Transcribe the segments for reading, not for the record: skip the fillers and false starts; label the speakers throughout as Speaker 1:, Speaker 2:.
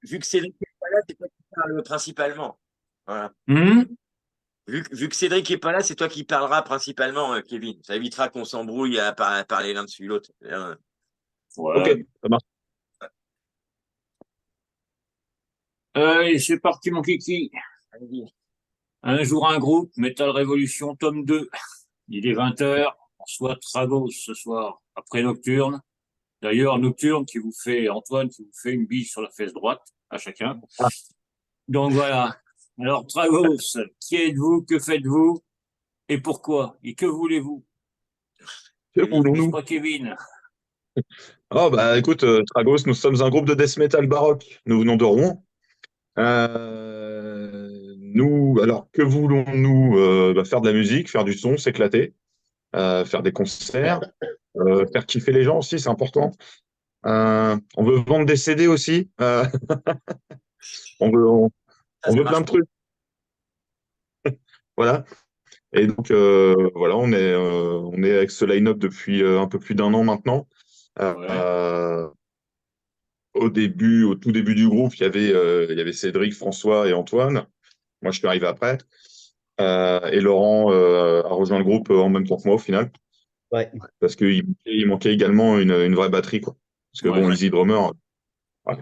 Speaker 1: vu que Cédric n'est pas là, c'est toi qui parles principalement. Voilà.
Speaker 2: Hum.
Speaker 1: Vu que Cédric n'est pas là, c'est toi qui parleras principalement, Kevin. Ça évitera qu'on s'embrouille à parler l'un dessus l'autre.
Speaker 3: Ok,
Speaker 2: Ouais.
Speaker 3: ça marche.
Speaker 2: Allez, c'est parti, mon kiki.
Speaker 1: Allez-y.
Speaker 2: Un jour, un groupe, Metal Révolution, tome 2. Il est 20h. On reçoit Tragos ce soir, après Nocturne. D'ailleurs, Nocturne Antoine qui vous fait une bille sur la fesse droite, à chacun.
Speaker 3: Ah,
Speaker 2: Donc voilà. Alors, Tragos, qui êtes-vous? Que faites-vous? Et pourquoi? Et que voulez-vous?
Speaker 3: que
Speaker 2: N'est-ce
Speaker 3: voulons-nous?
Speaker 2: pas, Kevin?
Speaker 3: Oh, bah écoute, Tragos, nous sommes un groupe de death metal baroque. Nous venons de Rouen. Alors, que voulons-nous? Faire de la musique, faire du son, s'éclater, faire des concerts, faire kiffer les gens aussi, c'est important. On veut vendre des CD aussi. On veut, on,
Speaker 1: Ça,
Speaker 3: on
Speaker 1: ça
Speaker 3: veut
Speaker 1: marche.
Speaker 3: plein de trucs. Voilà. Et donc, voilà, on est avec ce line-up depuis un peu plus d'un an maintenant.
Speaker 2: Ouais.
Speaker 3: Euh, au tout début du groupe, il y avait Cédric, François et Antoine. Moi, je suis arrivé après. Et Laurent a rejoint le groupe en même temps que moi au final,
Speaker 4: Ouais.
Speaker 3: parce il manquait également une vraie batterie, quoi. Parce que bon,
Speaker 2: Ouais.
Speaker 3: Easy Drummer, ouais.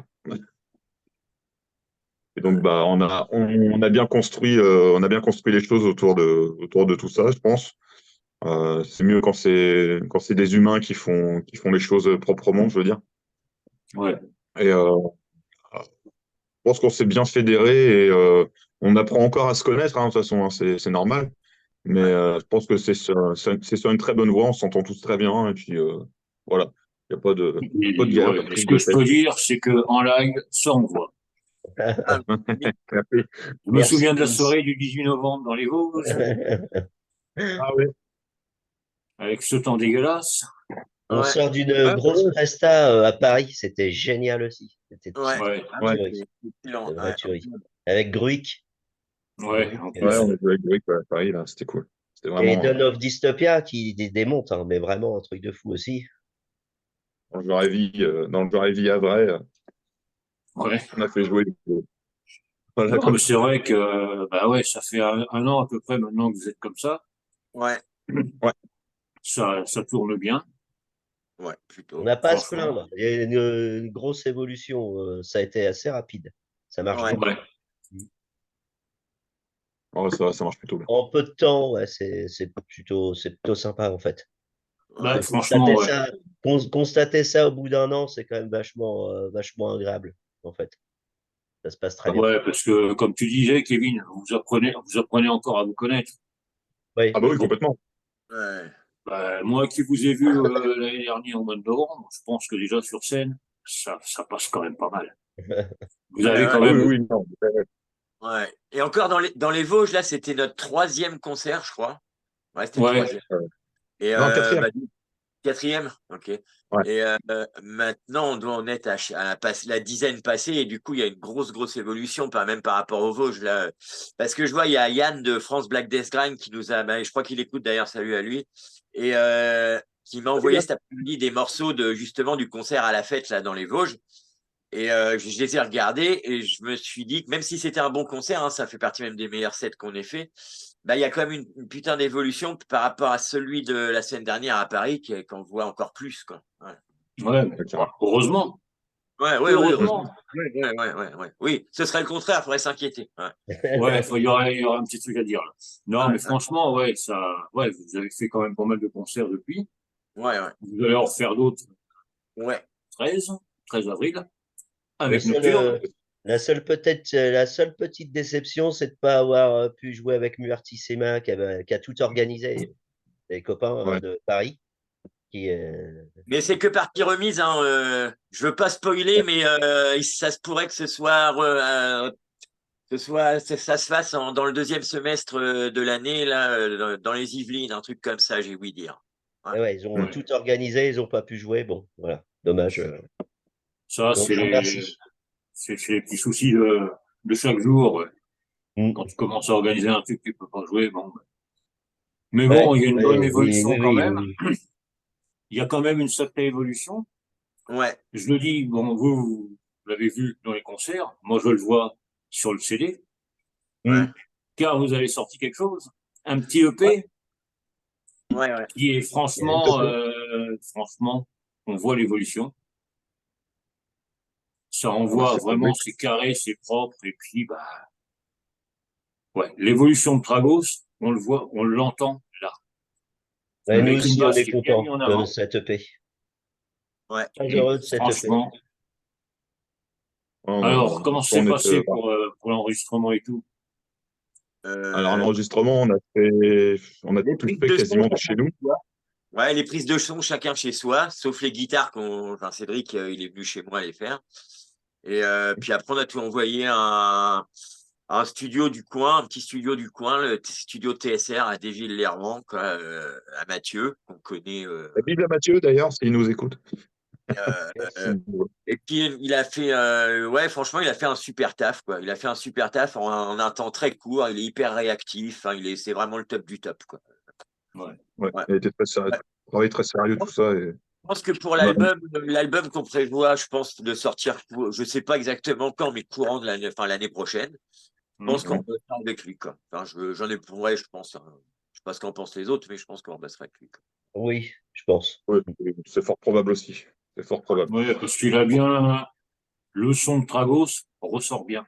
Speaker 3: Et donc, bah, on a bien construit les choses autour de tout ça, je pense. C'est mieux quand c'est des humains qui font les choses proprement, je veux dire.
Speaker 2: Ouais.
Speaker 3: Et je pense qu'on s'est bien fédéré et on apprend encore à se connaître, hein, de toute façon, hein, c'est normal. Mais
Speaker 1: Ouais.
Speaker 3: je pense que c'est sur une très bonne voie, on s'entend tous très bien. Et puis voilà, il n'y a pas de
Speaker 2: Et,
Speaker 3: guerre, pas
Speaker 2: ouais.
Speaker 3: de
Speaker 2: Et ce
Speaker 3: prise
Speaker 2: que
Speaker 3: de
Speaker 2: je
Speaker 3: tête.
Speaker 2: peux dire, c'est que en live, ça on voit.
Speaker 1: Ah, oui.
Speaker 3: Merci.
Speaker 2: Je me souviens de la
Speaker 4: Merci.
Speaker 2: soirée du 18 novembre dans les Vosges,
Speaker 3: Ah oui.
Speaker 2: avec ce temps dégueulasse.
Speaker 4: On
Speaker 1: Ouais,
Speaker 4: sort d'une
Speaker 3: Ah,
Speaker 4: grosse presta à Paris, c'était génial aussi.
Speaker 1: ouais.
Speaker 2: Ouais.
Speaker 1: Ah oui,
Speaker 3: ouais,
Speaker 4: Tuerie,
Speaker 1: c'est excellent.
Speaker 4: de vraie
Speaker 1: Ouais.
Speaker 4: tuerie. Avec Gruick.
Speaker 2: Ouais,
Speaker 4: Gruick,
Speaker 2: en
Speaker 3: ouais,
Speaker 2: plus.
Speaker 3: on a joué avec Loïc, ouais, à Paris, là, c'était cool. C'était
Speaker 4: et
Speaker 3: vraiment.
Speaker 4: Dawn of Dystopia qui démonte, hein, mais vraiment un truc de fou aussi.
Speaker 3: Dans le genre vie à vrai,
Speaker 2: Ouais.
Speaker 3: on a fait jouer. Voilà,
Speaker 2: Non,
Speaker 3: quoi.
Speaker 2: mais c'est vrai que, bah ouais, ça fait un an à peu près maintenant que vous êtes comme ça.
Speaker 1: Ouais,
Speaker 3: Ouais.
Speaker 2: Ça tourne bien,
Speaker 1: ouais,
Speaker 4: On
Speaker 1: plutôt.
Speaker 4: n'a pas à se
Speaker 2: franchement.
Speaker 4: plaindre. Il y a une grosse évolution. Ça a été assez rapide. Ça marche
Speaker 1: Ouais.
Speaker 4: bien.
Speaker 2: Ouais.
Speaker 3: Ouais, ça marche plutôt bien.
Speaker 4: En peu de temps, ouais, c'est plutôt sympa en fait.
Speaker 2: Bah,
Speaker 1: Ouais.
Speaker 2: franchement, ouais.
Speaker 4: Constater ça au bout d'un an, c'est quand même vachement agréable en fait. Ça se passe très
Speaker 2: Bah
Speaker 4: bien.
Speaker 2: ouais, parce que, comme tu disais, Kevin, vous apprenez encore à vous connaître.
Speaker 4: Oui,
Speaker 3: Ah bah oui, complètement.
Speaker 1: Ouais.
Speaker 2: Bah, moi qui vous ai vu l'année dernière au mois de novembre, je pense que déjà sur scène, ça passe quand même pas mal. Vous
Speaker 1: Ouais,
Speaker 2: avez
Speaker 1: ouais.
Speaker 2: quand
Speaker 3: Ah oui,
Speaker 2: même.
Speaker 3: oui, non.
Speaker 1: Ouais. Et encore dans les Vosges, là, c'était notre troisième concert, je crois. Ouais, c'était le
Speaker 2: Ouais,
Speaker 1: troisième. Et
Speaker 3: Non, quatrième.
Speaker 1: quatrième, ok.
Speaker 3: Ouais.
Speaker 1: Et maintenant, on doit en être la dizaine passée, et du coup, il y a une grosse évolution, même par rapport aux Vosges, là. Parce que je vois, il y a Yann de France Black Death Grind qui nous a, je crois qu'il écoute d'ailleurs, salut à lui, et qui m'a envoyé cet après-midi des morceaux justement du concert à la fête, là, dans les Vosges. Et je les ai regardés et je me suis dit que même si c'était un bon concert, hein, ça fait partie même des meilleurs sets qu'on ait fait, bah, il y a quand même une putain d'évolution par rapport à celui de la semaine dernière à Paris qu'on voit encore plus, quoi. Ouais,
Speaker 2: ouais, mais,
Speaker 3: Ok.
Speaker 2: bah, heureusement.
Speaker 1: ouais, heureusement.
Speaker 2: Heureusement.
Speaker 1: Ouais. Oui, ce serait le contraire, il faudrait s'inquiéter. Ouais,
Speaker 2: Ouais, il y aura un petit truc à dire là. Non, mais
Speaker 1: ouais,
Speaker 2: franchement, ouais, ouais, vous avez fait quand même pas mal de concerts depuis.
Speaker 1: ouais.
Speaker 2: Vous allez en refaire d'autres
Speaker 1: Ouais.
Speaker 2: 13, 13 avril,
Speaker 4: Le
Speaker 2: avec
Speaker 4: seul,
Speaker 2: Nocturne.
Speaker 4: la seule petite déception, c'est de pas avoir pu jouer avec Muartisema qui a tout organisé, les copains
Speaker 3: Ouais.
Speaker 4: de Paris. Qui,
Speaker 1: Mais c'est que partie remise, hein. Je veux pas spoiler, mais ça se pourrait que ça se fasse dans le deuxième semestre de l'année, là, dans les Yvelines, un truc comme ça, j'ai ouï dire. Ouais.
Speaker 4: ouais, ils ont
Speaker 3: Mm.
Speaker 4: tout organisé, ils n'ont pas pu jouer. Bon, voilà, dommage.
Speaker 2: Ça,
Speaker 4: Donc, je vous remercie.
Speaker 2: c'est les petits soucis de chaque jour. Ouais. Quand
Speaker 4: Mm.
Speaker 2: tu commences à organiser un truc, tu peux pas jouer. Bon. Mais bon,
Speaker 4: Ouais,
Speaker 2: il y a une bonne
Speaker 4: ouais, oui,
Speaker 2: évolution
Speaker 4: oui,
Speaker 2: quand
Speaker 4: oui,
Speaker 2: même.
Speaker 4: oui.
Speaker 2: Il y a quand même une sacrée évolution.
Speaker 1: Ouais.
Speaker 2: Je le dis, bon, vous vous l'avez vu dans les concerts, moi je le vois sur le CD,
Speaker 1: Ouais.
Speaker 2: car vous avez sorti quelque chose, un petit EP
Speaker 1: Ouais.
Speaker 2: qui est
Speaker 4: Il y a un
Speaker 2: franchement, on voit l'évolution. Ça
Speaker 3: Ah bah,
Speaker 2: envoie
Speaker 3: c'est
Speaker 2: vraiment, c'est carré, c'est propre, et puis bah ouais, l'évolution de Tragos, on le voit, on l'entend là,
Speaker 4: Ouais, nous
Speaker 2: avec une
Speaker 4: aussi, on
Speaker 2: basse
Speaker 4: est
Speaker 2: qui est bien mise
Speaker 4: content
Speaker 2: en
Speaker 4: de
Speaker 2: avant.
Speaker 4: cette EP.
Speaker 1: Ouais.
Speaker 4: Très heureux de cette EP.
Speaker 2: Franchement. Alors, comment
Speaker 3: On
Speaker 2: s'est
Speaker 3: était,
Speaker 2: passé pour l'enregistrement et tout?
Speaker 3: alors,
Speaker 1: Euh,
Speaker 3: l'enregistrement, on a
Speaker 1: les
Speaker 3: tout
Speaker 1: prises
Speaker 3: fait
Speaker 1: de son,
Speaker 3: quasiment de
Speaker 1: chacun
Speaker 3: chez nous.
Speaker 1: chez soi. Ouais, les prises de son, chacun chez soi, sauf les guitares enfin, Cédric, il est venu chez moi les faire. Et puis après, on a tout envoyé à un studio du coin, un petit studio du coin, le studio TSR à Desgilles-Lermont, quoi, à Mathieu, qu'on connaît.
Speaker 3: La Bible à Mathieu, d'ailleurs, s'il nous écoute.
Speaker 1: Euh, euh,
Speaker 4: Merci.
Speaker 1: et puis il a fait, ouais, franchement, il a fait un super taf, quoi. Il a fait un super taf en un temps très court. Il est hyper réactif. Enfin, c'est vraiment le top du top, quoi.
Speaker 2: Ouais.
Speaker 3: Ouais,
Speaker 1: Ouais.
Speaker 3: il était très sérieux,
Speaker 1: Ouais.
Speaker 3: travaillé très sérieux, tout ça. Et
Speaker 1: Je pense que pour
Speaker 3: on a-
Speaker 1: l'album qu'on prévoit, je pense de sortir, je sais pas exactement quand, mais courant de l'année, enfin l'année prochaine. Je pense qu'on
Speaker 2: Mhm.
Speaker 1: va faire avec lui, quoi. Enfin, j'en ai pour vrai, je pense. Hein. Je sais pas ce qu'en pensent les autres, mais je pense qu'on va se faire avec lui, quoi.
Speaker 4: Oui, je pense.
Speaker 3: ouais, c'est fort probable aussi. C'est fort probable.
Speaker 2: Ouais, parce qu'il a bien, le son de Tragos ressort bien.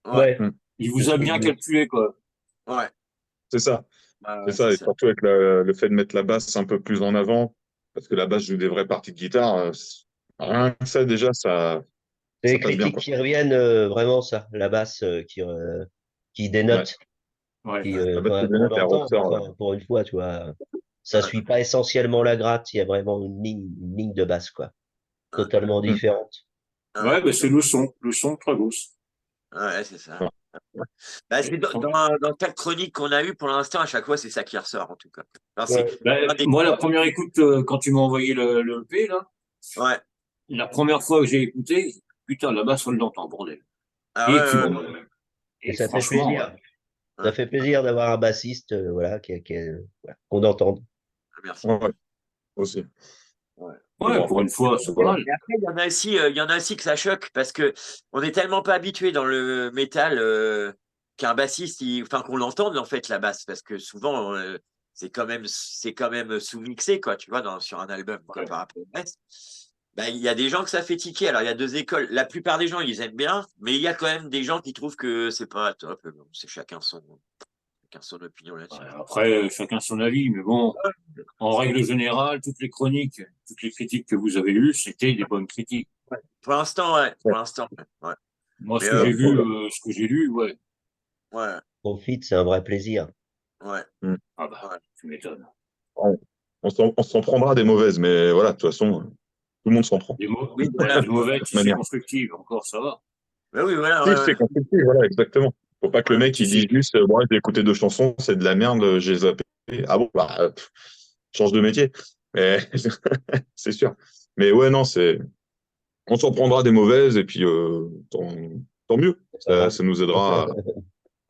Speaker 1: Ouais,
Speaker 4: Ouais,
Speaker 3: Mm.
Speaker 2: Il
Speaker 4: c'est
Speaker 2: vous
Speaker 4: ce
Speaker 2: a
Speaker 4: que je
Speaker 2: bien
Speaker 4: voulais.
Speaker 2: calculé, quoi.
Speaker 1: ouais,
Speaker 3: C'est ça. C'est
Speaker 1: ouais, c'est
Speaker 3: ça. Et
Speaker 1: ça.
Speaker 3: surtout avec le fait de mettre la basse un peu plus en avant, parce que la basse joue des vraies parties de guitare. Rien que ça, déjà,
Speaker 4: C'est
Speaker 3: ça
Speaker 4: les
Speaker 3: passe bien,
Speaker 4: critiques
Speaker 3: quoi.
Speaker 4: qui reviennent, vraiment, ça, la basse qui
Speaker 3: Ouais.
Speaker 4: dénote,
Speaker 2: Ouais.
Speaker 4: qui,
Speaker 3: La basse de
Speaker 4: qu'on
Speaker 3: Bennett, elle
Speaker 4: entend, mais
Speaker 3: ressort.
Speaker 4: enfin, pour une fois, tu vois, ça
Speaker 1: Ouais,
Speaker 4: suit pas essentiellement la gratte, il y a vraiment une ligne de basse, quoi,
Speaker 1: ouais,
Speaker 4: totalement
Speaker 3: Mm.
Speaker 4: différente.
Speaker 2: Ouais, ben c'est le son de Tragos.
Speaker 1: ouais, c'est ça.
Speaker 3: Ouais.
Speaker 1: Bah,
Speaker 2: Et
Speaker 1: dans chaque chronique qu'on a eue pour l'instant, à chaque fois, c'est ça qui ressort, en tout cas. Alors, c'est
Speaker 4: Ouais.
Speaker 1: un des...
Speaker 2: moi, la première écoute, quand tu m'as envoyé le EP, là,
Speaker 1: Ouais.
Speaker 2: la première fois que j'ai écouté, putain, la basse, on l'entend, bordel.
Speaker 1: Ah
Speaker 2: Et
Speaker 1: ouais,
Speaker 2: puis
Speaker 1: ouais,
Speaker 2: bon,
Speaker 4: Et
Speaker 2: et
Speaker 4: ça fait
Speaker 2: franchement,
Speaker 4: plaisir. Ça
Speaker 1: ouais.
Speaker 4: fait plaisir d'avoir un bassiste, voilà, voilà, qu'on entende.
Speaker 1: Merci.
Speaker 3: Ouais, aussi.
Speaker 1: Ouais.
Speaker 3: Mais
Speaker 2: ouais,
Speaker 3: bon,
Speaker 2: pour
Speaker 3: après,
Speaker 2: une fois, c'est pas mal.
Speaker 1: Et après, il y en a aussi que ça choque parce que on est tellement pas habitué dans le métal qu'un bassiste, enfin qu'on l'entende en fait la basse, parce que souvent c'est quand même sous-mixé quoi, tu vois, sur un album quoi,
Speaker 2: Ouais.
Speaker 1: par rapport au reste. Ben, il y a des gens que ça fait tiquer. Alors il y a deux écoles. La plupart des gens ils aiment bien, mais il y a quand même des gens qui trouvent que c'est pas top. Bon, c'est chacun son opinion
Speaker 2: Ouais,
Speaker 1: là-dessus.
Speaker 2: après, chacun son avis, mais bon, en règle générale, toutes les chroniques, toutes les critiques que vous avez eues, c'était des bonnes critiques.
Speaker 1: Ouais. Pour l'instant, ouais. Pour l'instant, ouais. Ouais.
Speaker 2: Moi,
Speaker 1: Mais
Speaker 2: ce que j'ai vu, ce que j'ai lu, ouais.
Speaker 1: ouais,
Speaker 4: Profite, c'est un vrai plaisir.
Speaker 1: ouais,
Speaker 3: Mm.
Speaker 2: Ah bah,
Speaker 1: ouais.
Speaker 2: tu m'étonnes.
Speaker 3: on, on s'en prendra des mauvaises, mais voilà, de toute façon, tout le monde s'en prend,
Speaker 1: Oui, voilà.
Speaker 2: Des mauvaises,
Speaker 3: de toute
Speaker 2: si c'est
Speaker 3: manière.
Speaker 2: constructif, encore ça va.
Speaker 1: Ben oui, voilà,
Speaker 3: Si,
Speaker 1: ouais,
Speaker 3: c'est constructif, voilà, exactement. Faut pas que le
Speaker 1: ouais.
Speaker 3: mec
Speaker 2: Si
Speaker 3: il dise
Speaker 2: c'est,
Speaker 3: juste, bon, j'ai écouté deux chansons, c'est de la merde, j'ai zappé. Ah bon, bah, change de métier. Mais c'est sûr. Mais ouais, non, on s'en prendra des mauvaises et puis tant mieux.
Speaker 4: C'est pas grave.
Speaker 3: Ça nous aidera,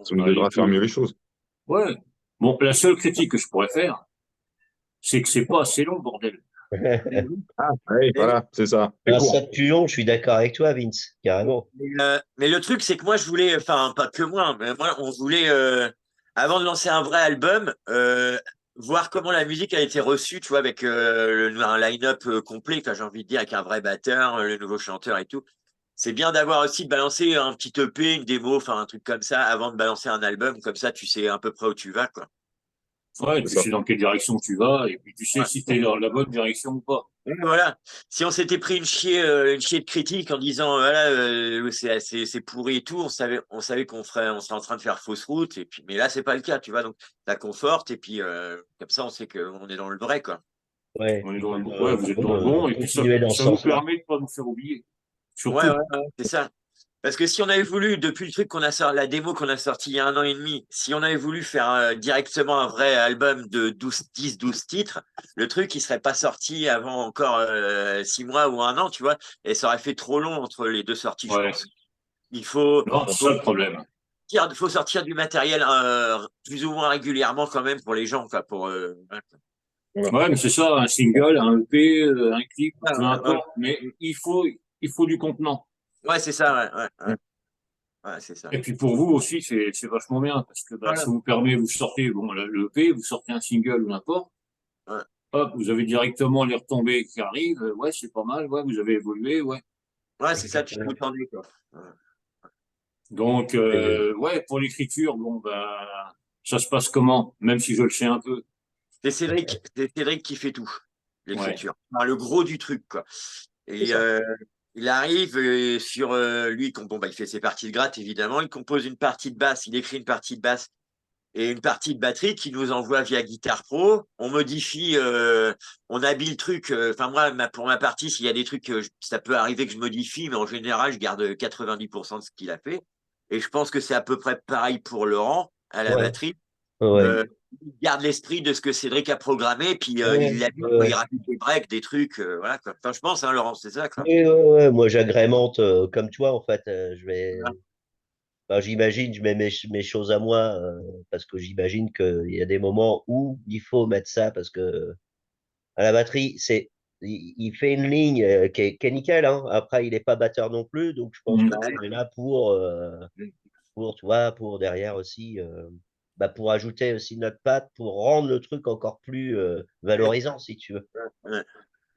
Speaker 3: ça nous
Speaker 2: et
Speaker 3: aidera à faire
Speaker 2: puis,
Speaker 3: mieux les choses.
Speaker 2: ouais. Bon, la seule critique que je pourrais faire, c'est que c'est pas assez long, bordel.
Speaker 1: Mais oui,
Speaker 3: Ah, oui,
Speaker 1: mais oui.
Speaker 3: voilà, c'est ça. C'est
Speaker 4: Un
Speaker 3: court.
Speaker 4: sac plus long, je suis d'accord avec toi, Vince, carrément.
Speaker 1: Mais le truc, c'est que moi, je voulais, enfin, pas que moi, mais moi, on voulait, avant de lancer un vrai album, voir comment la musique a été reçue, tu vois, avec un line-up complet, enfin, j'ai envie de dire, avec un vrai batteur, le nouveau chanteur et tout. C'est bien d'avoir aussi de balancer un petit EP, une démo, enfin, un truc comme ça, avant de balancer un album, comme ça, tu sais à peu près où tu vas, quoi.
Speaker 2: Ouais,
Speaker 3: C'est
Speaker 2: tu
Speaker 3: ça.
Speaker 2: sais dans quelle direction tu vas, et puis tu sais
Speaker 1: Ouais.
Speaker 2: si t'es dans la bonne direction ou pas.
Speaker 1: Et voilà. Si on s'était pris une chier de critique en disant voilà c'est pourri et tout, on savait on serait en train de faire fausse route et puis mais là c'est pas le cas, tu vois donc ça conforte et puis comme ça on sait qu'on est dans le vrai quoi.
Speaker 4: Ouais,
Speaker 2: On est
Speaker 4: il
Speaker 2: dans
Speaker 4: faut
Speaker 2: le, ouais, vous êtes dans le bon, et puis
Speaker 4: continuer dans ce
Speaker 2: ça vous
Speaker 4: sens-là.
Speaker 2: permet de pas nous faire oublier.
Speaker 1: Ouais,
Speaker 2: Surtout.
Speaker 1: c'est ça. Parce que si on avait voulu, depuis le truc qu'on a sorti, la démo qu'on a sorti il y a un an et demi, si on avait voulu faire directement un vrai album de 12 titres, le truc, il serait pas sorti avant encore 6 mois ou un an, tu vois, et ça aurait fait trop long entre les deux sorties, je
Speaker 2: Ouais.
Speaker 1: pense. Il faut,
Speaker 2: Non, c'est ça
Speaker 1: faut,
Speaker 2: le problème.
Speaker 1: faut sortir du matériel plus ou moins régulièrement quand même pour les gens, quoi, ouais,
Speaker 3: Voilà.
Speaker 2: Ouais, mais c'est ça, un single, un EP, un clip, peu
Speaker 1: ouais,
Speaker 2: importe, mais il faut du contenant.
Speaker 1: Ouais, c'est ça, ouais, c'est ça.
Speaker 2: Et puis pour vous aussi, c'est vachement bien parce que bah,
Speaker 1: Voilà.
Speaker 2: ça vous permet, vous sortez bon, le EP, vous sortez un single ou n'importe,
Speaker 1: Ouais,
Speaker 2: hop, vous avez directement les retombées qui arrivent. Ouais, c'est pas mal. Ouais, vous avez évolué. Ouais.
Speaker 1: ouais, c'est ça, tu te m'entendais, quoi. Ouais.
Speaker 2: Donc, ouais, pour l'écriture, bon, bah, ça se passe comment? Même si je le sais un peu.
Speaker 1: C'est Cédric qui fait tout,
Speaker 2: Ouais.
Speaker 1: l'écriture. Enfin, le gros du truc, quoi.
Speaker 4: C'est
Speaker 1: Et
Speaker 4: ça.
Speaker 1: il arrive sur lui, bon, bah, il fait ses parties de gratte, évidemment. Il compose une partie de basse, il écrit une partie de basse et une partie de batterie qui nous envoie via Guitar Pro. On modifie, on habille le truc. Enfin, moi, pour ma partie, s'il y a des trucs, ça peut arriver que je modifie, mais en général, je garde 90% de ce qu'il a fait. Et je pense que c'est à peu près pareil pour Laurent à la
Speaker 4: Ouais,
Speaker 1: batterie.
Speaker 4: ouais,
Speaker 1: Euh, il garde l'esprit de ce que Cédric a programmé, puis il
Speaker 4: ouais,
Speaker 1: l'habille, quoi. Il
Speaker 4: ouais.
Speaker 1: rajoute des breaks, des trucs, voilà, quoi. Enfin, je pense, hein, Laurent, c'est ça, quoi.
Speaker 4: Oui, ouais, ouais. Moi, j'agrémente comme toi, en fait. Je vais. Enfin, j'imagine, je mets mes choses à moi parce que j'imagine qu'il y a des moments où il faut mettre ça parce que à la batterie, il fait une ligne qui est nickel, hein. Après, il n'est pas batteur non plus, donc je pense
Speaker 2: Mhm.
Speaker 4: qu'on est là pour, tu vois, pour derrière aussi, bah, pour ajouter aussi notre patte, pour rendre le truc encore plus valorisant, si tu veux.
Speaker 1: Ouais,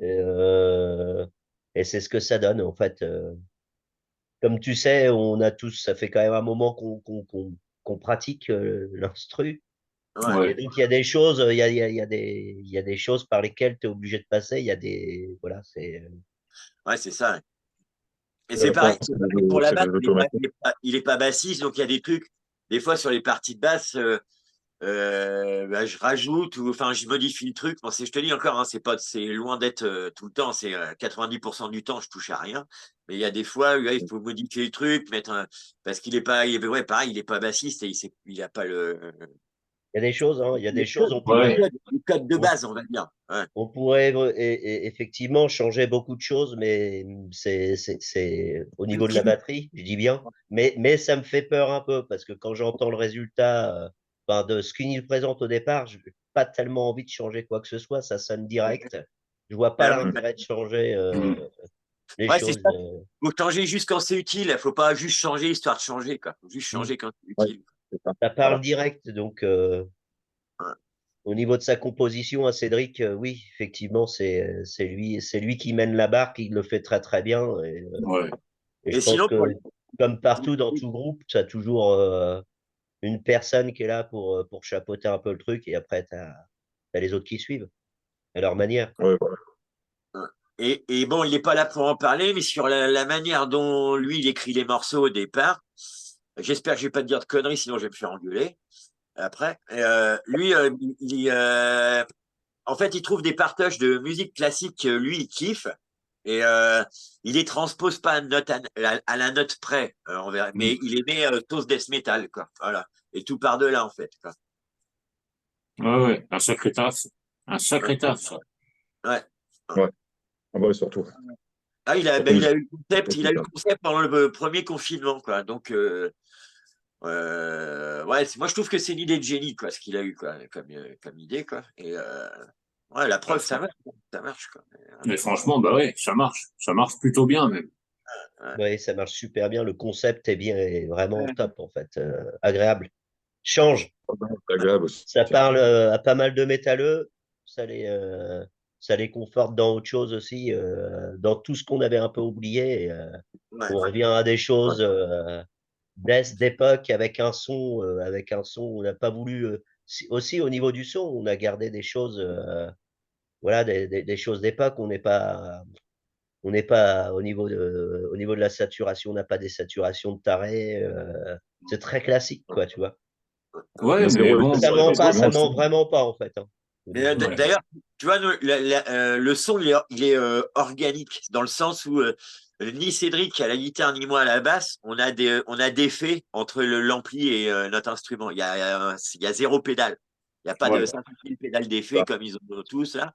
Speaker 4: Et, euh, et c'est ce que ça donne, en fait. Comme tu sais, on a tous, ça fait quand même un moment qu'on pratique l'instru.
Speaker 1: ouais,
Speaker 4: Et
Speaker 2: Ouais.
Speaker 4: donc, il y a des choses, il y a des choses par lesquelles tu es obligé de passer. Il y a des, voilà,
Speaker 1: ouais, c'est ça. Et
Speaker 3: À
Speaker 1: c'est
Speaker 3: la
Speaker 1: pareil,
Speaker 3: fin,
Speaker 1: c'est pareil pour la
Speaker 3: c'est
Speaker 1: basse,
Speaker 3: des automates.
Speaker 1: il est pas bassiste, donc il y a des trucs, des fois sur les parties de basse, bah, je rajoute ou enfin je modifie le truc. Bon, je te dis encore, hein, c'est loin d'être tout le temps, c'est 90% du temps, je touche à rien. Mais il y a des fois, ouais, il faut modifier le truc, parce qu'il est pas, ouais, pareil, il est pas bassiste et il a pas
Speaker 4: il y a des choses, hein, il y a des choses,
Speaker 2: Ouais.
Speaker 1: le code de
Speaker 4: on,
Speaker 1: base, on va dire. Ouais,
Speaker 4: on pourrait effectivement changer beaucoup de choses, mais au
Speaker 1: c'est une
Speaker 4: niveau de la
Speaker 1: team.
Speaker 4: batterie, je dis bien. Mais ça me fait peur un peu parce que quand j'entends le résultat ben, de ce qu'il nous présente au départ, je n'ai pas tellement envie de changer quoi que ce soit. Ça sonne direct. Je vois pas
Speaker 1: Ah ouais,
Speaker 4: l'intérêt de changer
Speaker 2: Mhm.
Speaker 4: les
Speaker 1: ouais, c'est
Speaker 4: choses.
Speaker 1: ça. Faut changer juste quand c'est utile. Faut pas juste changer histoire de changer, quoi. Faut juste
Speaker 4: Hmm.
Speaker 1: changer quand c'est
Speaker 3: Ouais,
Speaker 1: utile.
Speaker 3: c'est ça.
Speaker 4: Ça parle
Speaker 3: Voilà.
Speaker 4: direct, donc
Speaker 1: Ouais.
Speaker 4: au niveau de sa composition à Cédric, oui, effectivement, c'est lui qui mène la barque, il le fait très très bien.
Speaker 2: Ouais.
Speaker 4: Et je
Speaker 1: Et
Speaker 4: pense
Speaker 1: sinon,
Speaker 4: que comme partout dans tout groupe, tu as toujours une personne qui est là pour chapeauter un peu le truc, et après, tu as les autres qui suivent à leur manière.
Speaker 3: Ouais, voilà.
Speaker 1: et bon, il n'est pas là pour en parler, mais sur la manière dont lui, il écrit les morceaux au départ, j'espère que je vais pas te dire de conneries, sinon je vais me faire engueuler après. Lui, en fait, il trouve des partages de musique classique que lui, il kiffe. Et il les transpose pas à la note près,
Speaker 2: Mhm.
Speaker 1: mais il les met sauce death metal, quoi. Voilà. Et tout par-delà, en fait, quoi.
Speaker 2: Ouais, ouais. Un sacré taf. Un sacré taf, ça.
Speaker 1: Ouais.
Speaker 3: Ouais. Ah bah, surtout.
Speaker 1: Ah,
Speaker 3: Surtout
Speaker 1: il a
Speaker 3: musique.
Speaker 1: eu il a eu le concept pendant le premier confinement, quoi. Donc, ouais, moi, je trouve que c'est une idée de génie, quoi, ce qu'il a eu, quoi, comme idée, quoi. Et ouais, la
Speaker 2: Ouais,
Speaker 1: preuve, ça marche, quoi.
Speaker 2: mais franchement, bah ouais, ça marche. Ça marche plutôt bien, même.
Speaker 1: Ouais.
Speaker 4: Oui, ça marche super bien. Le concept est bien, est vraiment top en fait, agréable. Change.
Speaker 3: C'est agréable aussi.
Speaker 4: Ça parle à pas mal de métalleux. Ça les, euh, ça les conforte dans autre chose aussi, dans tout ce qu'on avait un peu oublié.
Speaker 1: Ouais.
Speaker 4: On revient à des choses d'époque avec un son. On n'a pas voulu aussi au niveau du son, on a gardé des choses, voilà, des choses d'époque. On n'est pas au niveau de la saturation. On n'a pas des saturations de taré. C'est très classique, quoi, tu vois.
Speaker 3: Il y
Speaker 2: Ouais,
Speaker 3: a
Speaker 2: mais
Speaker 3: zéro
Speaker 2: bon,
Speaker 3: effet
Speaker 4: Ça
Speaker 3: sur
Speaker 4: ment pas, ça
Speaker 3: effectivement.
Speaker 4: ment vraiment pas en fait, hein. Faut
Speaker 1: Mais
Speaker 4: dire.
Speaker 2: ouais.
Speaker 1: d'ailleurs, tu vois, le son, il est organique, dans le sens où ni Cédric à la guitare, ni moi à la basse, on a des faits entre l'ampli et notre instrument. Il y a zéro pédale. Il n'y a pas de
Speaker 2: Ouais.
Speaker 1: 50 000 pédales d'effet comme ils ont tous là.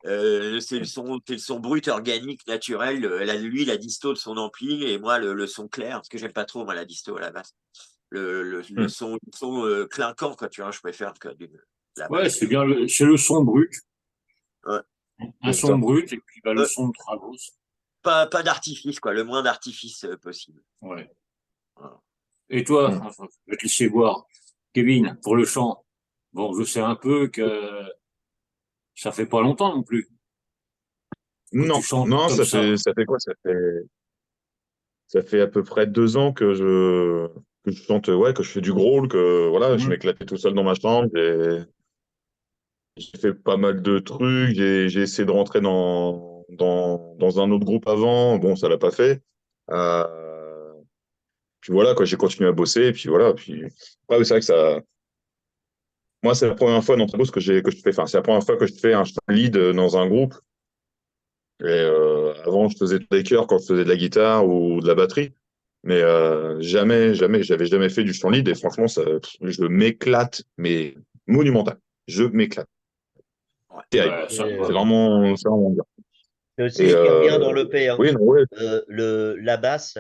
Speaker 1: C'est le son brut, organique, naturel. Lui, la disto de son ampli et moi, le son clair, parce que j'aime pas trop, moi, la disto à la basse.
Speaker 3: Hmm.
Speaker 1: Le son clinquant, quoi, tu vois, je préfère que la
Speaker 2: Ouais,
Speaker 1: basse.
Speaker 2: c'est bien c'est le son brut.
Speaker 1: Ouais.
Speaker 2: Un
Speaker 3: C'est
Speaker 2: son
Speaker 3: ça.
Speaker 2: brut, et puis bah, le
Speaker 1: Euh,
Speaker 2: son de Tragos.
Speaker 1: pas d'artifice, quoi, le moins d'artifice possible.
Speaker 2: Ouais.
Speaker 1: Voilà.
Speaker 2: Et toi,
Speaker 3: Mm.
Speaker 2: enfin, je vais te laisser voir, Kevin, pour le chant. Bon, je sais un peu que ça fait pas longtemps non plus que tu
Speaker 3: Non,
Speaker 2: chantes
Speaker 3: non,
Speaker 2: comme ça.
Speaker 3: ça fait quoi? Ça fait à peu près 2 ans que je chante, ouais, que je fais du growl, que voilà, je
Speaker 2: Mhm.
Speaker 3: m'éclatais tout seul dans ma chambre. J'ai fait pas mal de trucs. J'ai essayé de rentrer dans un autre groupe avant. Bon, ça l'a pas fait. Euh, Puis voilà, quoi, j'ai continué à bosser. Et puis voilà. Puis ouais, c'est vrai que ça. Moi, c'est la première fois dans Trabos que je fais. Enfin, c'est la première fois que je fais un lead dans un groupe. Et avant, je faisais des chœurs quand je faisais de la guitare ou de la batterie. Mais j'avais jamais fait du chant lead. Et franchement, je m'éclate, mais monumental. Je m'éclate.
Speaker 1: Ouais.
Speaker 3: Terrible.
Speaker 2: Ouais, ça me
Speaker 4: Et
Speaker 2: va.
Speaker 3: C'est vraiment bien.
Speaker 4: c'est aussi
Speaker 3: Et
Speaker 1: Et,
Speaker 4: hyper bien dans l'EP, hein.
Speaker 3: oui, non, ouais.
Speaker 4: La basse,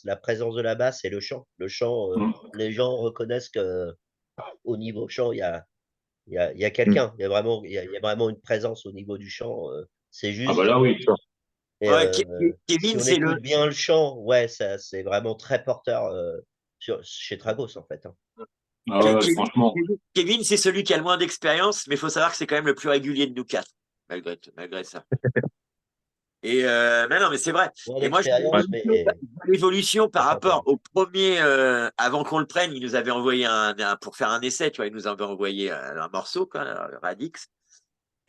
Speaker 4: la présence de la basse et le chant. Le chant,
Speaker 2: Mhm.
Speaker 4: les gens reconnaissent que au niveau chant, il y a
Speaker 3: Mm.
Speaker 4: quelqu'un. Il y a vraiment une présence au niveau du chant. C'est
Speaker 2: Ah bah
Speaker 4: juste.
Speaker 2: là, oui.
Speaker 4: Et
Speaker 1: ouais,
Speaker 4: si
Speaker 1: Kevin,
Speaker 4: on
Speaker 1: c'est le.
Speaker 4: écoute bien le chant, ouais, ça, c'est vraiment très porteur chez Tragos, en fait, hein.
Speaker 2: Ah ouais, ouais,
Speaker 1: Kevin,
Speaker 2: franchement.
Speaker 1: Kevin, c'est celui qui a le moins d'expérience, mais il faut savoir que c'est quand même le plus régulier de nous quatre, malgré ça. Et mais non, mais c'est vrai.
Speaker 4: Moins
Speaker 1: Et moi, je vois
Speaker 3: Ouais.
Speaker 4: d'expérience, mais
Speaker 1: l'évolution par
Speaker 4: très
Speaker 1: rapport
Speaker 4: porteur.
Speaker 1: au premier, avant qu'on le prenne, il nous avait envoyé pour faire un essai, tu vois, il nous avait envoyé un morceau, quoi, Radix.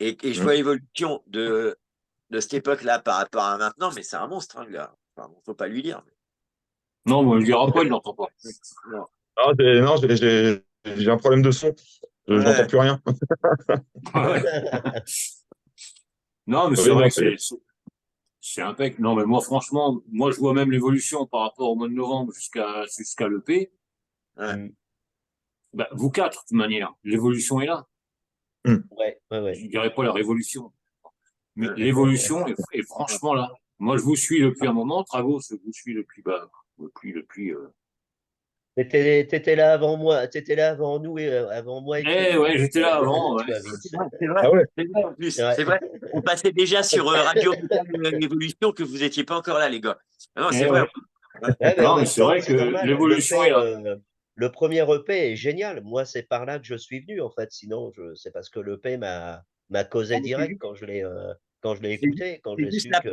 Speaker 1: Et je vois
Speaker 3: Mm.
Speaker 1: l'évolution de cette époque-là par rapport à maintenant, mais c'est un monstre, hein, le gars. Enfin, bon, faut pas lui dire.
Speaker 2: Non, moi, je dirai pas, il l'entend pas.
Speaker 1: Non.
Speaker 3: Ah, non, j'ai un problème de son. J'entends
Speaker 1: Ouais,
Speaker 3: plus rien.
Speaker 2: Ouais. Non, mais c'est
Speaker 3: Oui, non,
Speaker 2: vrai que c'est impec. Non, mais moi, franchement, moi, je vois même l'évolution par rapport au mois de novembre jusqu'à l'EP.
Speaker 1: ouais,
Speaker 4: Mm.
Speaker 2: Bah, vous quatre, de toute manière, l'évolution est là.
Speaker 3: Mm.
Speaker 4: Ouais, ouais, ouais.
Speaker 2: Je dirais pas la révolution, mais
Speaker 1: ouais.
Speaker 2: l'évolution est franchement là. Moi, je vous suis depuis un moment. Tragos, je vous suis depuis, depuis.
Speaker 4: T'étais là avant moi, t'étais là avant nous et avant moi et
Speaker 2: Eh
Speaker 4: Kevin,
Speaker 2: ouais, j'étais là avant. Ouais.
Speaker 4: tu vois, Vince.
Speaker 1: Ouais, c'est vrai,
Speaker 3: Ah ouais.
Speaker 1: c'est vrai en plus,
Speaker 4: Ouais.
Speaker 1: c'est vrai. On passait déjà sur Radio Métal Évolution que vous étiez pas encore là, les gars. Ah non, c'est
Speaker 2: Eh
Speaker 1: vrai.
Speaker 2: ouais.
Speaker 1: Ouais.
Speaker 4: Ouais, mais en
Speaker 2: Non, mais
Speaker 4: même
Speaker 2: c'est
Speaker 4: temps,
Speaker 2: vrai
Speaker 4: c'est
Speaker 2: que
Speaker 4: normal.
Speaker 2: l'évolution est là.
Speaker 4: Le premier EP est génial. Moi, c'est par là que je suis venu, en fait. Sinon, c'est parce que l'EP m'a causé
Speaker 1: Non, mais
Speaker 4: direct quand je l'ai écouté, quand j'ai su que.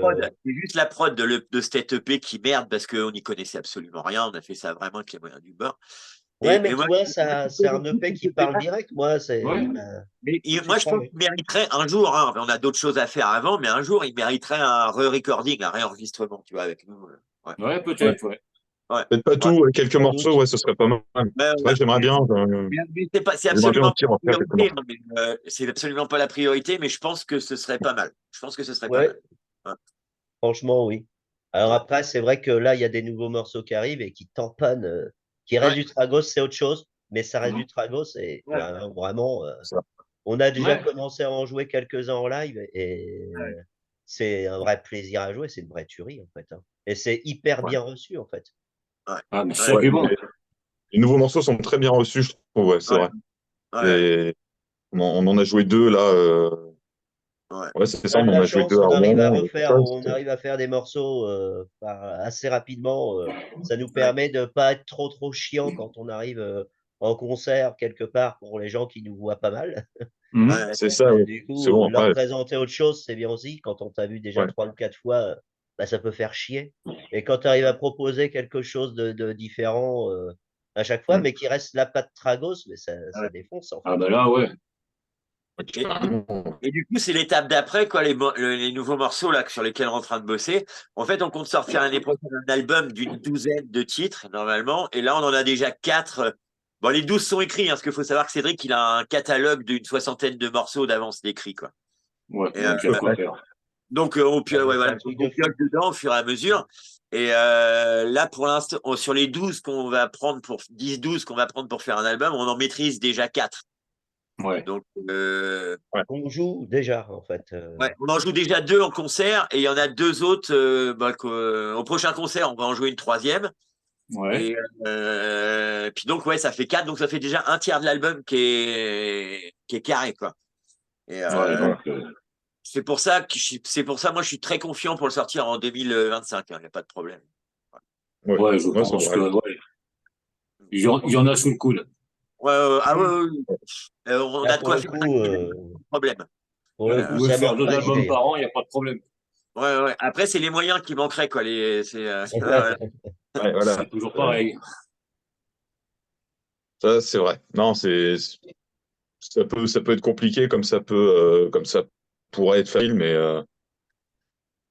Speaker 1: c'est juste la prod de cette EP qui merde parce qu'on n'y connaissait absolument rien. On a fait ça vraiment avec les moyens du bord.
Speaker 4: Ouais, mais
Speaker 1: Et
Speaker 4: tu
Speaker 1: moi,
Speaker 4: vois, ça, c'est un EP qui parle direct. Moi,
Speaker 2: Ouais.
Speaker 1: mais
Speaker 4: tout de
Speaker 1: moi,
Speaker 4: suite
Speaker 1: je pense
Speaker 4: parlé.
Speaker 1: qu'il mériterait un jour, hein, on a d'autres choses à faire avant, mais un jour, il mériterait un re-recording, un réenregistrement, tu vois, avec nous. Ouais,
Speaker 2: Ouais,
Speaker 3: Ouais.
Speaker 2: peut-être, ouais.
Speaker 1: ouais,
Speaker 3: Peut-être pas
Speaker 1: ouais.
Speaker 3: tout, quelques
Speaker 4: Sans
Speaker 3: morceaux,
Speaker 4: doute.
Speaker 3: ouais, ce serait pas mal.
Speaker 1: Ouais,
Speaker 3: C'est vrai
Speaker 1: ouais.
Speaker 3: que
Speaker 1: Mais c'est
Speaker 3: j'aimerais bien
Speaker 1: absolument
Speaker 3: aussi
Speaker 1: pas la
Speaker 3: refaire quelques
Speaker 1: priorité,
Speaker 3: morceaux.
Speaker 1: hein, c'est absolument pas la priorité, mais je pense que ce serait pas mal. Je pense que ce serait pas
Speaker 4: Ouais,
Speaker 1: mal. Ouais,
Speaker 4: franchement, oui. Alors
Speaker 1: ouais,
Speaker 4: après, c'est vrai que là, il y a des nouveaux morceaux qui arrivent et qui tamponnent, qui restent
Speaker 1: ouais,
Speaker 4: du Tragos, c'est autre chose, mais ça reste du
Speaker 2: Mhm.
Speaker 4: Tragos et
Speaker 1: ouais,
Speaker 4: vraiment,
Speaker 3: Ça.
Speaker 4: on a déjà
Speaker 2: Ouais.
Speaker 4: commencé à en jouer quelques-uns en live et
Speaker 1: ouais,
Speaker 4: c'est un vrai plaisir à jouer, c'est une vraie tuerie en fait, hein. Et c'est hyper
Speaker 3: Ouais.
Speaker 4: bien reçu en fait.
Speaker 1: ouais,
Speaker 2: Ah, mais c'est ça
Speaker 1: ouais,
Speaker 3: Ouais,
Speaker 2: qui est bon.
Speaker 3: les nouveaux morceaux sont très bien reçus, je trouve, ouais, c'est
Speaker 1: ouais,
Speaker 3: vrai.
Speaker 1: ouais,
Speaker 3: Et on en a joué deux, là.
Speaker 1: ouais.
Speaker 3: Ouais, c'est
Speaker 4: On
Speaker 3: ça,
Speaker 4: a
Speaker 3: on
Speaker 4: de
Speaker 3: en
Speaker 4: la
Speaker 3: a joué
Speaker 4: chance,
Speaker 3: deux à Rouen. Et tout ça,
Speaker 4: on arrive à faire des morceaux assez rapidement. Ça nous
Speaker 1: Ouais.
Speaker 4: permet de pas être trop chiant quand on arrive en concert quelque part pour les gens qui nous voient pas mal.
Speaker 2: Mhm.
Speaker 1: Ouais,
Speaker 3: c'est ça, ouais.
Speaker 4: Du
Speaker 3: C'est
Speaker 4: coup,
Speaker 3: bon,
Speaker 4: leur
Speaker 3: ouais.
Speaker 4: présenter autre chose, c'est bien aussi. Quand on t'a vu déjà
Speaker 3: Ouais.
Speaker 4: 3 ou 4 fois, bah, ça peut faire chier. Et quand tu arrives à proposer quelque chose de différent à chaque fois,
Speaker 3: Mm.
Speaker 4: mais qui reste la patte Tragos, mais ça
Speaker 1: ouais.
Speaker 4: défonce en
Speaker 2: Ah
Speaker 4: fait,
Speaker 2: bah
Speaker 4: hein.
Speaker 2: là, ouais.
Speaker 1: Et,
Speaker 3: Carrément.
Speaker 1: et du coup, c'est l'étape d'après, quoi, les nouveaux morceaux là, sur lesquels on est en train de bosser. En fait, on compte sortir l'année prochaine un album d'une douzaine de titres, normalement. Et là, on en a déjà quatre. Bon, les 12 sont écrits, hein, parce qu'il faut savoir que Cédric, il a un catalogue d'une soixantaine de morceaux d'avance d'écrits, quoi.
Speaker 2: Ouais,
Speaker 1: Et,
Speaker 2: donc il y a quoi faire.
Speaker 1: donc,
Speaker 4: Ouais,
Speaker 1: ouais,
Speaker 4: c'est
Speaker 1: voilà,
Speaker 4: un truc
Speaker 1: on
Speaker 4: de
Speaker 1: pioche
Speaker 4: fou.
Speaker 1: dedans au fur et à mesure. Et là, pour l'instant, sur les 12 qu'on va prendre pour 10-12 qu'on va prendre pour faire un album, on en maîtrise déjà 4.
Speaker 2: Ouais.
Speaker 1: Donc,
Speaker 3: Ouais.
Speaker 4: On joue déjà en fait.
Speaker 1: ouais, on en joue déjà deux en concert et il y en a deux autres. Au prochain concert, on va en jouer une troisième.
Speaker 2: Ouais.
Speaker 1: Et puis donc, ouais, ça fait 4. Donc, ça fait déjà un tiers de l'album qui est carré, quoi. Et
Speaker 2: Ouais, donc,
Speaker 1: c'est pour ça moi, je suis très confiant pour le sortir en 2025. Il n'y a pas de problème.
Speaker 2: Ouais, je
Speaker 3: Ouais, ça
Speaker 2: pense que
Speaker 3: devrait
Speaker 2: ouais. Il y en a sous le coude.
Speaker 1: Ah ouais. On
Speaker 4: Là,
Speaker 1: a de quoi faire problème.
Speaker 4: pour le
Speaker 2: Vous
Speaker 4: coup,
Speaker 1: Voilà.
Speaker 2: pouvez
Speaker 4: ça
Speaker 2: faire
Speaker 4: manque
Speaker 2: 2
Speaker 4: pas
Speaker 2: albums
Speaker 4: d'idées.
Speaker 2: par an, il n'y a pas de problème.
Speaker 1: Ouais. Après, c'est les moyens qui manqueraient, quoi. Voilà.
Speaker 3: Ouais, voilà.
Speaker 2: C'est toujours pareil.
Speaker 3: Ça, c'est vrai. Non, ça peut être compliqué comme ça pourrait être facile, mais
Speaker 4: Oui,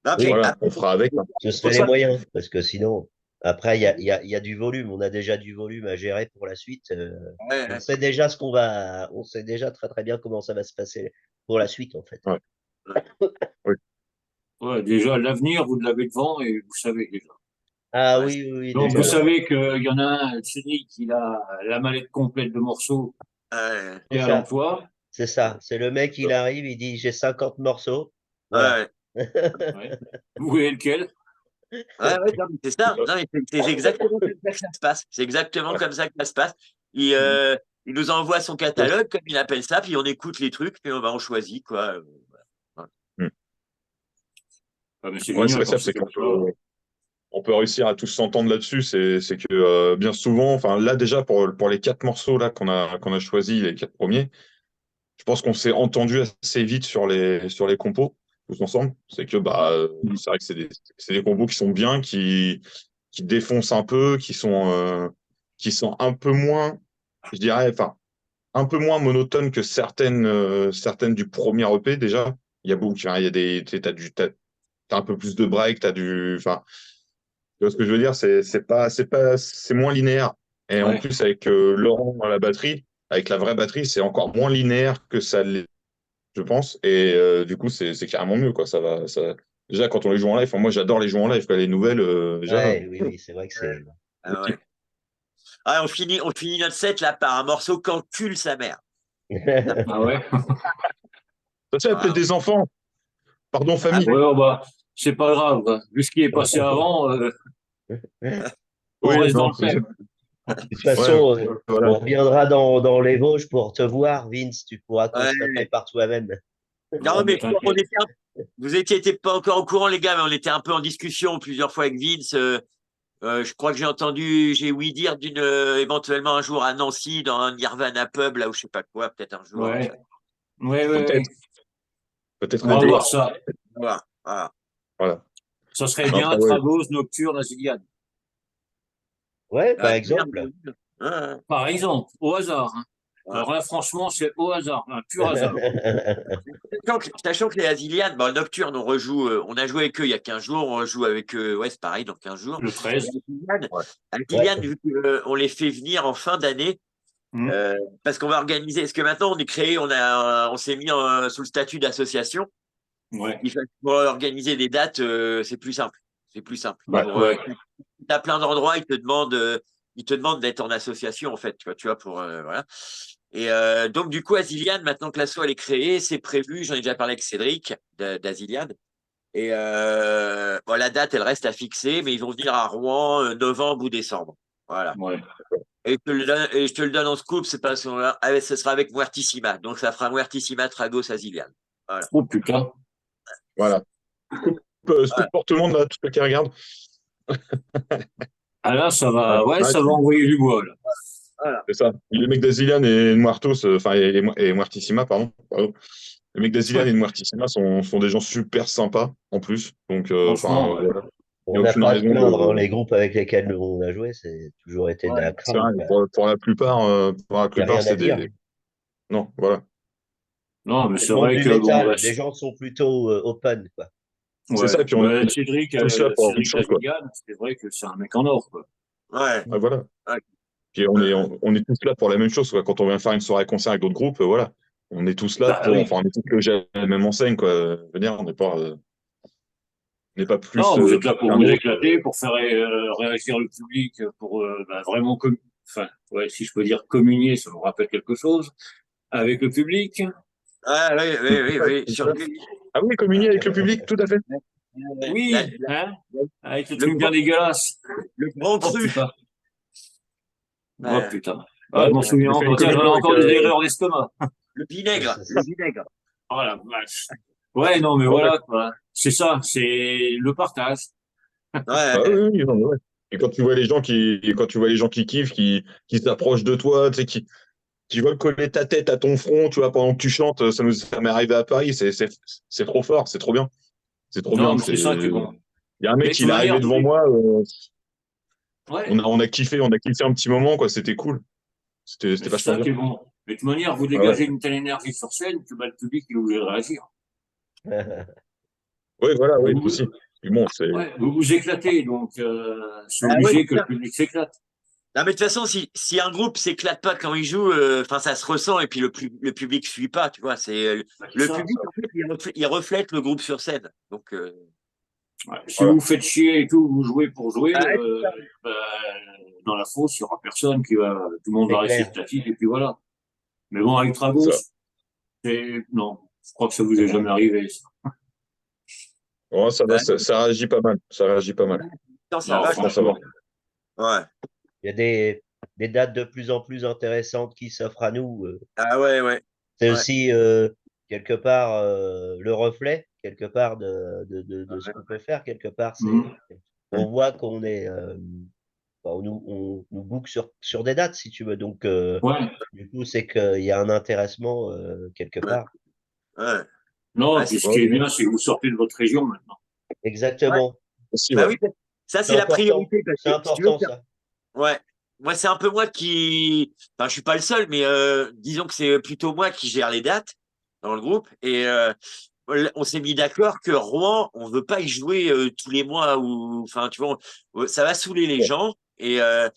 Speaker 1: Après,
Speaker 3: voilà, on fera avec, hein.
Speaker 4: ce
Speaker 1: pour
Speaker 4: serait les
Speaker 1: ça.
Speaker 4: moyens, parce que sinon, après, il y a du volume. On a déjà du volume à gérer pour la suite. On
Speaker 1: Ouais.
Speaker 4: sait déjà on sait déjà très très bien comment ça va se passer pour la suite, en fait.
Speaker 3: Ouais. Oui.
Speaker 2: Ouais, déjà, l'avenir, vous l'avez devant et vous savez déjà.
Speaker 4: Ah
Speaker 1: Ouais.
Speaker 4: oui, oui, oui,
Speaker 2: Donc, vous
Speaker 4: déjà.
Speaker 2: savez qu'il y en a un, Cédric, qui a la mallette complète de morceaux
Speaker 1: Ouais.
Speaker 2: et
Speaker 4: C'est
Speaker 2: à
Speaker 4: ça,
Speaker 2: l'emploi.
Speaker 4: c'est ça. C'est le mec, il arrive, il dit, j'ai 50 morceaux. Voilà.
Speaker 1: Ouais.
Speaker 2: Ouais. Vous voyez lequel?
Speaker 1: Non, mais c'est ça. Non, mais c'est exactement comme ça que ça se passe. C'est exactement comme ça que ça se passe. Il,
Speaker 2: Mm.
Speaker 1: euh, il nous envoie son catalogue, comme il appelle ça, puis on écoute les trucs, puis on choisit, quoi. Voilà.
Speaker 3: Mm.
Speaker 2: Ah, mais c'est
Speaker 3: Ouais, c'est
Speaker 2: génial
Speaker 3: vrai,
Speaker 2: quand
Speaker 3: ça,
Speaker 2: c'est
Speaker 3: c'est
Speaker 2: comme ça.
Speaker 3: on peut réussir à tous s'entendre là-dessus. C'est que bien souvent, enfin là déjà pour les 4 morceaux là qu'on a choisis, les 4 premiers, je pense qu'on s'est entendu assez vite sur les compos tous ensemble. C'est que
Speaker 2: Mm.
Speaker 3: c'est vrai que c'est des compos qui sont bien, qui défoncent un peu, qui sont un peu moins, je dirais, enfin un peu moins monotones que certaines du premier EP déjà. Il y a beaucoup, enfin, il y a des, tu sais, t'as un peu plus de break, enfin, tu vois ce que je veux dire, c'est moins linéaire. Et en
Speaker 2: Ouais.
Speaker 3: plus avec Laurent à la batterie, avec la vraie batterie, c'est encore moins linéaire que ça l'est, je pense. Et du coup, c'est carrément mieux, quoi. Déjà, quand on les joue en live, enfin, moi j'adore les jouer en live, quoi. Les nouvelles, déjà.
Speaker 4: Ouais, oui, oui, c'est vrai que c'est.
Speaker 1: Ah ouais. On finit notre set là par un morceau qu'encule sa mère.
Speaker 2: Ah ouais?
Speaker 3: Ça fait appeler
Speaker 1: Voilà.
Speaker 3: des enfants. Pardon,
Speaker 1: Ah
Speaker 3: famille.
Speaker 2: Ouais, oh, bah, c'est pas grave, quoi. Vu ce qui est passé avant, on
Speaker 3: Oui,
Speaker 2: reste dans
Speaker 3: non,
Speaker 2: le thème.
Speaker 4: De toute
Speaker 3: ouais,
Speaker 4: façon,
Speaker 3: voilà.
Speaker 4: on reviendra dans les Vosges pour te voir, Vince. Tu pourras constater
Speaker 1: Ouais.
Speaker 4: par toi-même.
Speaker 1: Non,
Speaker 2: Mais
Speaker 1: mais
Speaker 2: t'inquiète.
Speaker 1: vous étiez pas encore au courant, les gars, mais on était un peu en discussion plusieurs fois avec Vince. Je crois que j'ai ouï dire éventuellement un jour à Nancy, dans un Nirvana pub, là, ou je sais pas quoi, peut-être un jour.
Speaker 2: Ouais. Ouais.
Speaker 3: Peut-être, peut-être
Speaker 2: On
Speaker 3: un
Speaker 2: va
Speaker 3: jour.
Speaker 2: voir ça.
Speaker 1: Voilà.
Speaker 3: Voilà.
Speaker 2: Ça serait
Speaker 3: Non,
Speaker 2: bien
Speaker 3: Après, ouais.
Speaker 2: Tragos, Nocturne, Aziliade.
Speaker 4: Ouais, par
Speaker 1: Ah,
Speaker 4: exemple.
Speaker 1: ouais.
Speaker 2: Par exemple, au hasard, hein.
Speaker 1: Ouais.
Speaker 2: Alors là, franchement, c'est au hasard, un pur hasard.
Speaker 1: Sachant que les Asiliades, Nocturne, on a joué avec eux il y a 15 jours, on joue avec eux, ouais, c'est pareil, dans 15 jours.
Speaker 2: Le
Speaker 1: Et
Speaker 2: 13.
Speaker 3: Ouais.
Speaker 4: Ouais.
Speaker 1: Asiliades, vu qu'on les fait venir en fin d'année,
Speaker 2: Hmm.
Speaker 1: parce qu'on va organiser, parce que maintenant on s'est mis sous le statut d'association.
Speaker 2: Ouais.
Speaker 1: Pour organiser des dates, c'est plus simple. C'est plus simple.
Speaker 3: Ouais.
Speaker 2: Ouais.
Speaker 1: T'as plein d'endroits, ils te demandent d'être en association, en fait, tu vois, voilà. Et donc, du coup, Asiliade, maintenant que l'asso elle est créée, c'est prévu. J'en ai déjà parlé avec Cédric d'Asiliade. Et la date, elle reste à fixer, mais ils vont venir à Rouen novembre ou décembre. Voilà.
Speaker 2: Ouais.
Speaker 1: Et je te le donne en scoop, c'est pas ce sera avec Muertissima. Donc, ça fera Muertissima, Tragos, Asiliade. Voilà.
Speaker 2: Oh putain.
Speaker 3: Voilà. Scoop
Speaker 1: Voilà.
Speaker 3: pour tout le monde, là, tous ceux qui regardent.
Speaker 2: Ah là, ça va,
Speaker 3: Voilà.
Speaker 2: ouais,
Speaker 3: Ouais,
Speaker 2: ça va envoyer du bois, là.
Speaker 1: Voilà.
Speaker 3: c'est ça. Les mecs d'Azilian et Muertos, enfin, et Muertissima, pardon. Les mecs d'Azilian
Speaker 2: Ouais.
Speaker 3: et de Muertissima sont des gens super sympas, en plus. Donc,
Speaker 2: Franchement, ouais.
Speaker 3: voilà. Il
Speaker 4: On
Speaker 3: n'y a
Speaker 4: n'a
Speaker 3: aucune
Speaker 4: pas à se
Speaker 3: raison
Speaker 4: plaindre, hein.
Speaker 3: de.
Speaker 4: Les groupes avec lesquels on a joué, c'est toujours été de
Speaker 1: Ouais.
Speaker 4: la
Speaker 3: C'est
Speaker 4: crème,
Speaker 3: vrai,
Speaker 4: quoi.
Speaker 3: pour la plupart,
Speaker 4: Il n'y a rien à
Speaker 3: c'est
Speaker 4: dire.
Speaker 3: Non, voilà.
Speaker 2: Non, mais
Speaker 4: C'est
Speaker 2: c'est
Speaker 4: le monde
Speaker 2: vrai
Speaker 4: du
Speaker 2: que bon,
Speaker 4: métal. Les gens sont plutôt open, quoi.
Speaker 3: C'est
Speaker 2: ouais.
Speaker 3: ça, et puis on
Speaker 2: Bah,
Speaker 3: est tous là pour la même
Speaker 2: Cédric
Speaker 3: chose, quoi.
Speaker 2: Aziliane, c'est vrai que c'est un mec en or, quoi.
Speaker 1: Ouais.
Speaker 3: Ah, voilà.
Speaker 1: Ouais.
Speaker 3: Puis on est tous là pour la même chose, quoi. Quand on vient faire une soirée concert avec d'autres groupes, voilà. On est tous là
Speaker 2: Bah oui.
Speaker 3: enfin, on est tous logés à la même enseigne, quoi. Je veux dire, on n'est pas
Speaker 2: Non,
Speaker 3: plus
Speaker 2: vous êtes là pour
Speaker 3: qu'un
Speaker 2: vous
Speaker 3: autre.
Speaker 2: éclater, pour faire réagir le public, pour bah, vraiment, enfin, ouais, si je peux dire communier, ça vous rappelle quelque chose, avec le public.
Speaker 1: Ah, oui, oui, oui,
Speaker 3: Ouais,
Speaker 1: oui.
Speaker 3: c'est ça. Ah oui, communier avec le public, tout à fait.
Speaker 1: La-
Speaker 2: Oui, hein, avec le
Speaker 1: le,
Speaker 2: truc bien
Speaker 1: grand,
Speaker 2: dégueulasse.
Speaker 1: le grand
Speaker 2: Oh
Speaker 1: cru.
Speaker 2: putain, oh
Speaker 1: Ouais.
Speaker 2: putain. Ah,
Speaker 3: Ouais,
Speaker 2: je m'en souviens
Speaker 3: j'ai fait une
Speaker 2: encore. Tiens, j'en ai
Speaker 3: communion avec.
Speaker 2: encore des erreurs d'estomac.
Speaker 1: Le vinaigre. Le vinaigre.
Speaker 2: Oh la vache. Ouais, non, mais
Speaker 3: Ouais,
Speaker 2: voilà, quoi. C'est ça, c'est le partage.
Speaker 3: ah oui,
Speaker 1: Ouais,
Speaker 3: oui, non, mais ouais. Et quand tu vois les gens qui kiffent, qui s'approchent de toi, tu sais, qui veulent coller ta tête à ton front, tu vois, pendant que tu chantes, ça m'est arrivé à Paris, c'est trop fort, c'est trop bien. C'est trop
Speaker 2: Non,
Speaker 3: bien.
Speaker 2: mais c'est ça qui est bon.
Speaker 3: Il y a un
Speaker 2: Mais
Speaker 3: mec,
Speaker 2: de toute
Speaker 3: il est arrivé
Speaker 2: manière,
Speaker 3: devant moi,
Speaker 2: ouais,
Speaker 3: on a kiffé un petit moment, quoi, c'était cool.
Speaker 2: mais
Speaker 3: C'était
Speaker 2: c'est
Speaker 3: vachement
Speaker 2: ça
Speaker 3: bien.
Speaker 2: qui est bon. Mais de toute manière, vous
Speaker 3: Ah ouais.
Speaker 2: dégagez une telle énergie sur scène que bah, le public il est obligé de réagir.
Speaker 3: Oui, voilà, oui,
Speaker 2: Vous,
Speaker 3: aussi. Puis bon, c'est.
Speaker 2: ouais, vous vous éclatez, donc c'est
Speaker 1: ah ouais,
Speaker 2: obligé
Speaker 1: c'est
Speaker 2: que le
Speaker 1: ça.
Speaker 2: public s'éclate.
Speaker 1: Non, mais de toute façon, si un groupe s'éclate pas quand il joue, enfin, ça se ressent et puis le public suit pas, tu vois. C'est
Speaker 2: Bah, c'est
Speaker 1: le
Speaker 2: ça.
Speaker 1: public, en fait, il reflète le groupe sur scène. Donc,
Speaker 2: Ouais. Si
Speaker 3: Voilà.
Speaker 2: vous faites chier et tout, vous jouez pour jouer,
Speaker 1: ah ouais, c'est ça.
Speaker 2: bah, dans la fosse, il n'y aura personne qui va, tout le monde
Speaker 4: C'est
Speaker 2: va rester
Speaker 4: clair.
Speaker 2: statique et puis voilà. Mais bon, avec
Speaker 3: C'est
Speaker 2: Tragos,
Speaker 3: ça.
Speaker 2: non, je crois que ça vous est jamais arrivé, ça.
Speaker 3: Ouais, ça va,
Speaker 1: Ouais,
Speaker 3: ça réagit pas mal. Ça réagit pas mal.
Speaker 1: non, ça
Speaker 2: Non,
Speaker 1: va, je
Speaker 3: Franchement,
Speaker 1: pense.
Speaker 3: ça va.
Speaker 2: franchement.
Speaker 1: Ouais.
Speaker 4: Il y a des dates de plus en plus intéressantes qui s'offrent à nous.
Speaker 1: Ah ouais, ouais.
Speaker 4: C'est
Speaker 1: Ouais.
Speaker 4: aussi quelque part le reflet, quelque part de ce qu'on peut faire. Quelque part,
Speaker 2: Mhm.
Speaker 4: on voit qu'on est, on nous book sur des dates, si tu veux. Donc,
Speaker 2: Ouais.
Speaker 4: du coup, c'est qu'il y a un intéressement quelque
Speaker 1: Ouais.
Speaker 4: part.
Speaker 1: Ouais.
Speaker 2: Non,
Speaker 1: Ah,
Speaker 2: puis
Speaker 1: c'est
Speaker 2: ce
Speaker 3: Ouais,
Speaker 2: qui est bien, c'est que vous sortez de votre région maintenant.
Speaker 1: ouais.
Speaker 4: Exactement.
Speaker 3: aussi,
Speaker 1: Bah
Speaker 3: ouais.
Speaker 1: oui, ça,
Speaker 4: C'est
Speaker 1: c'est la
Speaker 4: important.
Speaker 1: priorité parce
Speaker 4: C'est
Speaker 1: que si tu veux,
Speaker 4: important, ça.
Speaker 1: ouais. Moi, c'est un peu moi qui. Enfin, je suis pas le seul, mais disons que c'est plutôt moi qui gère les dates dans le groupe. Et on s'est mis d'accord que Rouen, on veut pas y jouer tous les mois ou. Enfin, tu vois, ça va saouler les gens. Et ça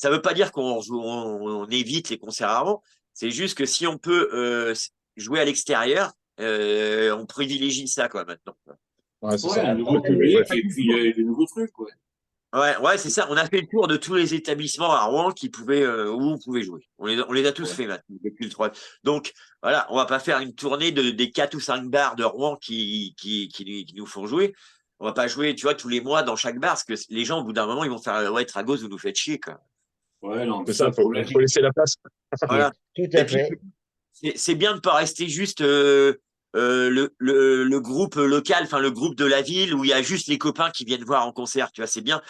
Speaker 1: veut pas dire on évite les concerts à Rouen. C'est juste que si on peut jouer à l'extérieur, on privilégie ça, quoi, maintenant.
Speaker 3: Ouais, c'est
Speaker 2: Ouais,
Speaker 3: ça.
Speaker 2: un
Speaker 3: En
Speaker 2: nouveau
Speaker 3: fait, ouais.
Speaker 2: public et puis des nouveaux trucs, ouais.
Speaker 1: Ouais, ouais, c'est ça. On a fait le tour de tous les établissements à Rouen où on pouvait jouer. On les a tous
Speaker 2: Ouais.
Speaker 1: fait maintenant depuis le 3. Donc, voilà, on va pas faire une tournée des 4 ou 5 bars de Rouen qui nous font jouer. On va pas jouer, tu vois, tous les mois dans chaque bar parce que les gens, au bout d'un moment, ils vont faire ouais, Tragos, vous nous faites chier, quoi.
Speaker 2: Ouais, non,
Speaker 3: C'est
Speaker 2: c'est ça
Speaker 3: ça,
Speaker 2: le problème.
Speaker 3: faut laisser la place.
Speaker 1: Voilà.
Speaker 4: Tout
Speaker 1: Et
Speaker 4: à
Speaker 1: puis,
Speaker 4: fait.
Speaker 1: c'est bien de pas rester juste le groupe local, enfin le groupe de la ville où il y a juste les copains qui viennent voir en concert. Tu vois, c'est bien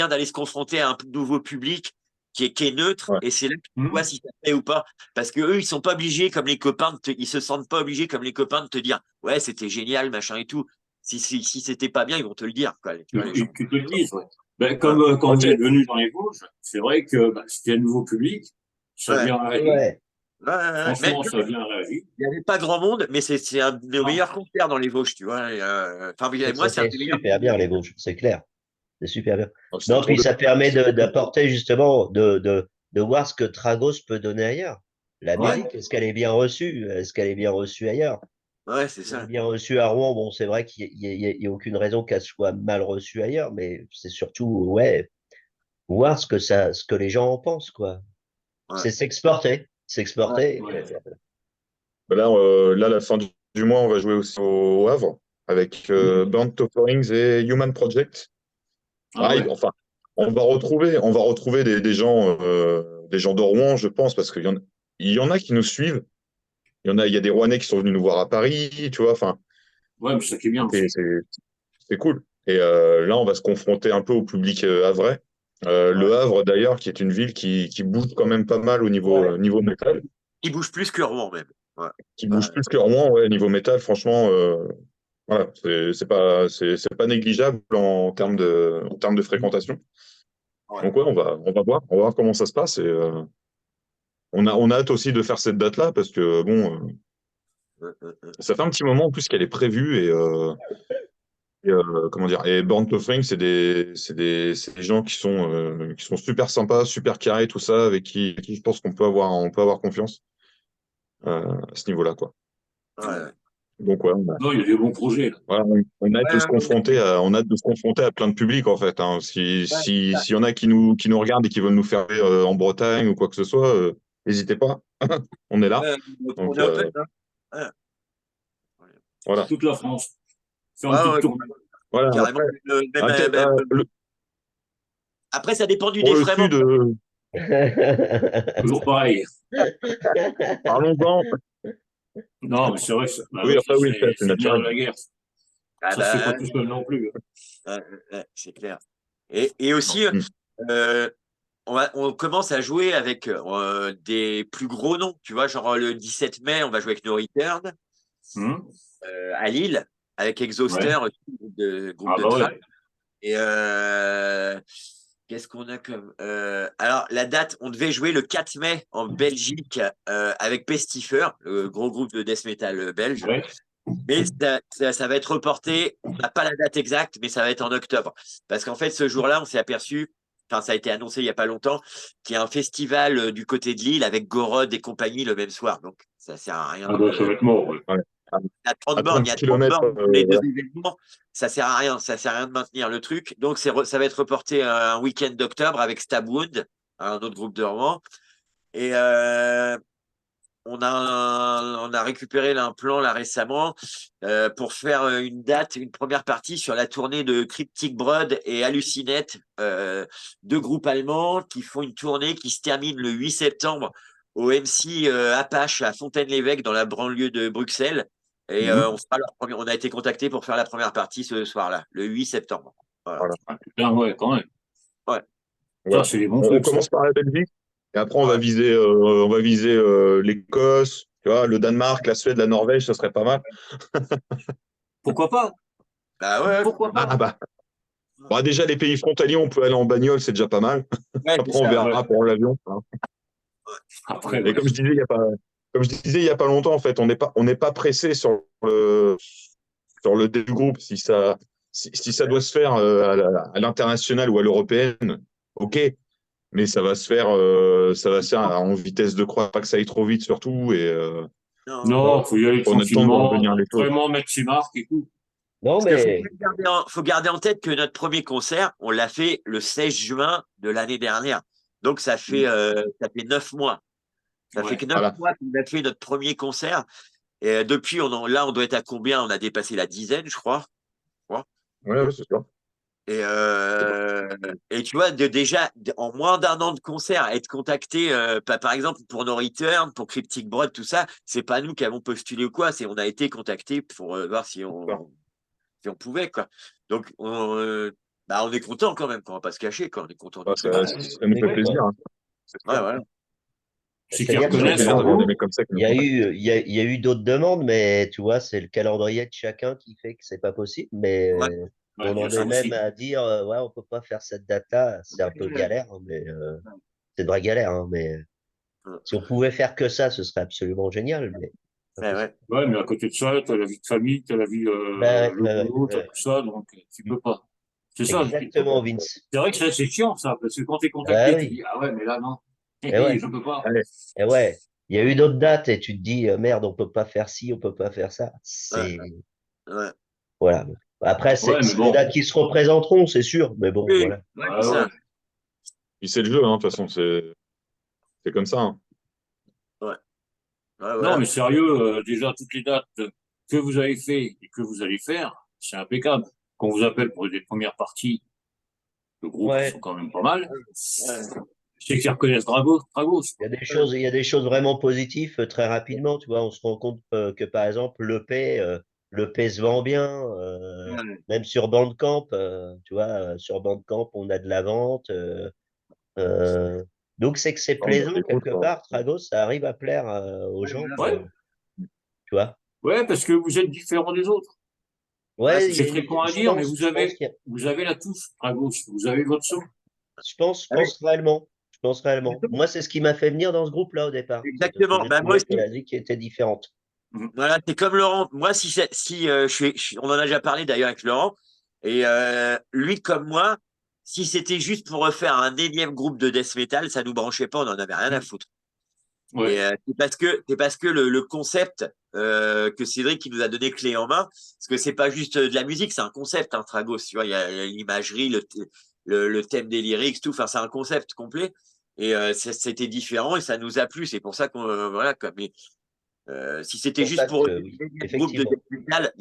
Speaker 1: d'aller se confronter à un nouveau public qui est neutre
Speaker 3: Ouais.
Speaker 1: et c'est là que tu vois
Speaker 2: Mhm.
Speaker 1: si ça plaît ou pas. Parce que eux, ils sont pas obligés comme les copains, ils se sentent pas obligés comme les copains de te dire ouais c'était génial machin et tout. Si c'était pas bien, ils vont te le dire quoi. Tu vois les gens.
Speaker 2: Tu te le dises, ouais. Ben,
Speaker 1: Voilà.
Speaker 2: comme quand
Speaker 3: Ouais,
Speaker 2: vous êtes venu dans les Vosges, c'est vrai que bah, c'était un nouveau public, ça
Speaker 1: Ouais.
Speaker 2: vient réagir.
Speaker 4: Ouais.
Speaker 1: Ouais, ouais, ouais. Mais
Speaker 2: Franchement, ça vient réagir.
Speaker 1: il n'y avait pas grand monde, mais c'est un de nos
Speaker 2: Non.
Speaker 1: meilleurs concerts dans les Vosges, tu vois. Enfin, moi, c'est un
Speaker 4: C'était
Speaker 1: des meilleurs
Speaker 4: super bien,
Speaker 1: concerts.
Speaker 4: les Vosges, c'est clair. C'est super bien.
Speaker 3: c'était
Speaker 4: Non,
Speaker 3: trop
Speaker 4: puis
Speaker 3: bien.
Speaker 4: ça permet d'apporter justement, de voir ce que Tragos peut donner ailleurs. La
Speaker 1: Ouais,
Speaker 4: musique, est-ce qu'elle est bien reçue? Est-ce qu'elle est bien reçue ailleurs?
Speaker 1: ouais, c'est
Speaker 4: Si elle est
Speaker 1: ça.
Speaker 4: bien reçue à Rouen, bon, c'est vrai qu'il y a aucune raison qu'elle soit mal reçue ailleurs, mais c'est surtout, ouais, voir ce que les gens en pensent, quoi.
Speaker 1: Ouais,
Speaker 4: C'est s'exporter.
Speaker 1: ouais.
Speaker 4: S'exporter.
Speaker 2: Ouais.
Speaker 3: Là, la fin du mois, on va jouer aussi au Havre avec
Speaker 2: Mhm.
Speaker 3: Burnt Offerings et Human Project.
Speaker 2: Ah ouais.
Speaker 3: Enfin, on va retrouver des gens de Rouen, je pense, parce il y en a qui nous suivent. Il y a des Rouennais qui sont venus nous voir à Paris, tu vois. Enfin,
Speaker 2: Ouais, mais ça qui est bien
Speaker 3: c'est
Speaker 2: aussi.
Speaker 3: c'est- c'est cool. Et là, on va se confronter un peu au public havrais. Le
Speaker 2: Ouais.
Speaker 3: Havre, d'ailleurs, qui est une ville qui bouge quand même pas mal au
Speaker 4: Ouais.
Speaker 3: niveau métal,
Speaker 1: Il bouge plus que Rouen, même. Ouais.
Speaker 3: qui
Speaker 1: Ouais,
Speaker 3: bouge plus que Rouen, ouais, niveau métal, franchement. Voilà, c'est pas négligeable en termes de fréquentation.
Speaker 1: ouais.
Speaker 3: Donc ouais, on va voir comment ça se passe et on a hâte aussi de faire cette date-là parce que bon, ça fait un petit moment en plus qu'elle est prévue et comment dire, et Born to Fring, c'est des gens qui sont super sympas, super carrés, tout ça, avec qui je pense on peut avoir confiance à ce niveau-là, quoi.
Speaker 1: Ouais.
Speaker 3: Donc ouais,
Speaker 2: Non, il y a des bons projets, là.
Speaker 3: on a hâte de
Speaker 1: Ouais,
Speaker 3: se confronter on a hâte de se confronter à plein de publics en fait. Hein.
Speaker 1: ouais,
Speaker 3: S'il y en a qui nous regardent et qui veulent nous faire aller, en Bretagne ou quoi que ce soit, n'hésitez pas. On est là.
Speaker 1: ouais. On
Speaker 3: Donc
Speaker 1: est open, hein. Ouais.
Speaker 3: voilà.
Speaker 2: Toute la France. Faire une
Speaker 1: Ouais,
Speaker 2: petite
Speaker 1: ouais,
Speaker 2: tournée.
Speaker 3: Voilà.
Speaker 1: carrément.
Speaker 3: Après,
Speaker 1: Après, ça dépend du
Speaker 3: pour le
Speaker 1: défraiement.
Speaker 3: sud,
Speaker 2: Toujours pareil.
Speaker 3: parlons-en.
Speaker 2: Non, mais c'est vrai, bah
Speaker 3: Oui,
Speaker 2: oui,
Speaker 3: après, oui, c'est
Speaker 2: c'est le nerf
Speaker 3: naturel.
Speaker 2: de la guerre.
Speaker 1: Ah
Speaker 2: Ça se fait pas
Speaker 1: bah,
Speaker 2: tout seul non plus.
Speaker 1: c'est clair. Et aussi,
Speaker 3: Mm.
Speaker 1: euh, on commence à jouer avec des plus gros noms. Tu vois, genre le 17 mai, on va jouer avec No Return
Speaker 2: Hum.
Speaker 1: à Lille, avec
Speaker 2: Ouais.
Speaker 1: Exhauster, aussi, groupe
Speaker 2: Ah
Speaker 1: de
Speaker 2: bah
Speaker 1: trap.
Speaker 2: ouais.
Speaker 1: Et qu'est-ce qu'on a comme. Alors, la date, on devait jouer le 4 mai en Belgique avec Pestifer, le gros groupe de death metal belge.
Speaker 2: Ouais.
Speaker 1: Mais ça va être reporté. On n'a pas la date exacte, mais ça va être en octobre. Parce qu'en fait, ce jour-là, on s'est aperçu, enfin, ça a été annoncé il n'y a pas longtemps, qu'il y a un festival du côté de Lille avec Gorod et compagnie le même soir. Donc, ça sert à rien
Speaker 2: Ah bah ça
Speaker 1: de.
Speaker 2: va être mort. Ouais.
Speaker 3: Ouais.
Speaker 1: À 30
Speaker 3: À
Speaker 1: bornes, il
Speaker 3: 30
Speaker 1: y a 30
Speaker 3: km,
Speaker 1: bornes pour les deux
Speaker 3: voilà.
Speaker 1: événements. Ça sert à rien. Ça sert à rien de maintenir le truc. Donc, ça va être reporté un week-end d'octobre avec Stabwood, un autre groupe de romans. Et on a récupéré un plan là récemment pour faire une date, une première partie sur la tournée de Cryptic Broad et Hallucinate, deux groupes allemands qui font une tournée qui se termine le 8 septembre au MC Apache à Fontaine-l'Évêque dans la banlieue de Bruxelles. Et
Speaker 2: Hum.
Speaker 1: on a été contacté pour faire la première partie ce soir-là, le 8 septembre. Voilà.
Speaker 3: Voilà.
Speaker 2: Ah, putain, ouais, quand même.
Speaker 1: Ouais,
Speaker 2: Ça,
Speaker 3: Voilà.
Speaker 2: c'est des bons
Speaker 3: On
Speaker 2: trucs, ça.
Speaker 3: commence par la Belgique et après
Speaker 1: ouais.
Speaker 3: on va viser l'Écosse, tu vois, le Danemark, la Suède, la Norvège, ça serait pas mal.
Speaker 2: Pourquoi pas?
Speaker 1: Bah ouais,
Speaker 2: Pourquoi
Speaker 1: pourquoi
Speaker 3: Ah
Speaker 2: pas?
Speaker 3: bah, bah, déjà les pays frontaliers, on peut aller en bagnole, c'est déjà pas mal.
Speaker 1: pas. Ouais, c'est
Speaker 3: Après on
Speaker 1: ça.
Speaker 2: Ouais.
Speaker 3: verra pour l'avion, hein.
Speaker 2: Après,
Speaker 3: Et
Speaker 2: ouais.
Speaker 3: comme je disais il y a pas longtemps, en fait, on n'est pas pressé sur le début du groupe. Si ça doit se faire à l'international ou à l'européenne, ok. Mais ça va se faire en vitesse de croix, pas que ça aille trop vite surtout, et
Speaker 1: Non.
Speaker 2: Non,
Speaker 4: Non,
Speaker 2: faut y aller
Speaker 3: pour notre temps de voir
Speaker 2: tranquillement,
Speaker 3: venir les choses.
Speaker 2: vraiment mettre ses marques et tout.
Speaker 4: non,
Speaker 1: Parce qu'il
Speaker 4: mais
Speaker 1: faut garder en tête que notre premier concert, on l'a fait le 16 juin de l'année dernière. Donc, ça fait 9 mois. Ça fait
Speaker 2: Ouais.
Speaker 1: que neuf
Speaker 3: Voilà.
Speaker 1: mois qu'on a fait notre premier concert. Et depuis, là, on doit être à combien? On a dépassé la dizaine, je crois.
Speaker 3: Ouais, ouais, c'est sûr.
Speaker 1: Et, euh, et tu vois, déjà, en moins d'un an de concert, être contacté, par exemple, pour No Return, pour Cryptic Broad, tout ça, c'est pas nous qui avons postulé ou quoi, on a été contacté pour voir si on pouvait, quoi. Donc, on est content quand même, quoi. On va pas se cacher, quoi. On est content
Speaker 3: Bah,
Speaker 1: du truc.
Speaker 2: Bah,
Speaker 3: ça nous
Speaker 4: oui,
Speaker 3: fait
Speaker 4: oui,
Speaker 3: plaisir, hein. C'est
Speaker 1: Ouais,
Speaker 3: sûr.
Speaker 1: voilà.
Speaker 2: c'est qu'ils
Speaker 4: c'est-à-dire
Speaker 3: Ça nous fait
Speaker 2: reconnaissent
Speaker 3: plaisir
Speaker 2: en
Speaker 3: d'avoir des
Speaker 2: vous.
Speaker 3: mecs comme ça qui
Speaker 4: il
Speaker 3: nous
Speaker 4: y a
Speaker 3: contactent.
Speaker 4: eu, il y a eu d'autres demandes, mais tu vois, c'est le calendrier de chacun qui fait que c'est pas possible. Mais
Speaker 1: Ouais.
Speaker 2: Ouais,
Speaker 4: on
Speaker 2: il y a
Speaker 4: en
Speaker 2: ça
Speaker 4: est même
Speaker 2: aussi.
Speaker 4: à dire, ouais, on peut pas faire cette date-là. C'est un peu galère, hein, mais c'est de vraie galère. Hein, mais si on pouvait faire que ça, ce serait absolument génial. Mais pas
Speaker 1: Ouais,
Speaker 4: possible.
Speaker 1: ouais.
Speaker 2: Ouais, mais à côté de ça, t'as la vie de famille, t'as la vie,
Speaker 4: Bah,
Speaker 2: le boulot, t'as
Speaker 4: ouais.
Speaker 2: tout ça, donc tu peux pas. C'est ça le truc, quoi.
Speaker 4: Exactement, Vince.
Speaker 2: C'est vrai que c'est chiant, ça, parce que quand t'es
Speaker 4: Ah
Speaker 2: contacté, tu
Speaker 4: oui,
Speaker 2: dis, ah ouais, mais là, non.
Speaker 4: et ouais,
Speaker 2: Je peux pas.
Speaker 3: Allez,
Speaker 4: et ouais. Il y a eu d'autres dates et tu te dis, merde, on peut pas faire ci, on peut pas faire ça.
Speaker 1: Ouais,
Speaker 4: C'est,
Speaker 1: ouais.
Speaker 4: voilà. Après,
Speaker 2: Ouais, mais
Speaker 4: c'est des
Speaker 2: bon.
Speaker 4: dates qui se représenteront, c'est sûr. Mais bon,
Speaker 1: Oui,
Speaker 4: voilà.
Speaker 1: ouais, c'est
Speaker 2: Ah
Speaker 1: ça.
Speaker 2: ouais.
Speaker 3: puis c'est le jeu, hein, de toute façon, c'est comme ça, hein.
Speaker 1: Ouais, ouais,
Speaker 2: Non,
Speaker 1: voilà.
Speaker 2: mais sérieux, déjà, toutes les dates que vous avez fait et que vous allez faire, c'est impeccable. Quand on vous appelle pour des premières parties, le groupe, ils sont
Speaker 4: Ouais.
Speaker 2: quand même pas mal.
Speaker 1: Ouais,
Speaker 2: C'est qu'ils reconnaissent Dragos, Dragos, quoi.
Speaker 4: Il y a des choses vraiment positives très rapidement. Tu vois, on se rend compte que par exemple, l'EP se vend bien,
Speaker 1: ouais.
Speaker 4: même sur Bandcamp. Tu vois, sur Bandcamp, on a de la vente. Euh, donc, c'est que c'est
Speaker 3: On a
Speaker 4: plaisant
Speaker 3: des écoutes,
Speaker 4: quelque
Speaker 3: quoi.
Speaker 4: part. Tragos, ça arrive à plaire aux gens,
Speaker 2: Ouais,
Speaker 4: tu vois.
Speaker 2: ouais, parce que vous êtes différents des autres.
Speaker 1: Ouais,
Speaker 4: Ouais,
Speaker 1: c'est
Speaker 4: il y
Speaker 2: C'est
Speaker 4: a
Speaker 2: fréquent à
Speaker 4: je
Speaker 2: dire, mais
Speaker 4: pense, je pense qu'il y a,
Speaker 2: vous avez la touche, Dragos. Vous avez votre son.
Speaker 4: je
Speaker 1: ah oui,
Speaker 4: pense réellement. Je pense réellement. Moi, c'est ce qui m'a fait venir dans ce groupe-là au départ. C'est parce que
Speaker 1: exactement.
Speaker 4: j'ai
Speaker 1: Bah, moi
Speaker 4: trouvé que
Speaker 1: aussi,
Speaker 4: la musique était différente.
Speaker 2: Mhm.
Speaker 1: voilà, c'est comme Laurent. Moi, si on en a déjà parlé d'ailleurs avec Laurent, et lui comme moi, si c'était juste pour refaire un énième groupe de death metal, ça nous branchait pas, on en avait rien à foutre. Et
Speaker 2: Ouais.
Speaker 1: c'est parce que le concept que Cédric qui nous a donné clé en main, parce que c'est pas juste de la musique, c'est un concept, un Tragos, tu vois, il y a l'imagerie, le thème des lyrics, tout, enfin c'est un concept complet. Et c'était différent et ça nous a plu. C'est pour ça qu'on voilà quoi. Mais si
Speaker 4: C'est
Speaker 1: c'était
Speaker 4: pour
Speaker 1: juste
Speaker 4: ça
Speaker 1: pour
Speaker 4: que,
Speaker 1: un
Speaker 4: oui,
Speaker 1: groupe de
Speaker 4: effectivement.
Speaker 1: death metal,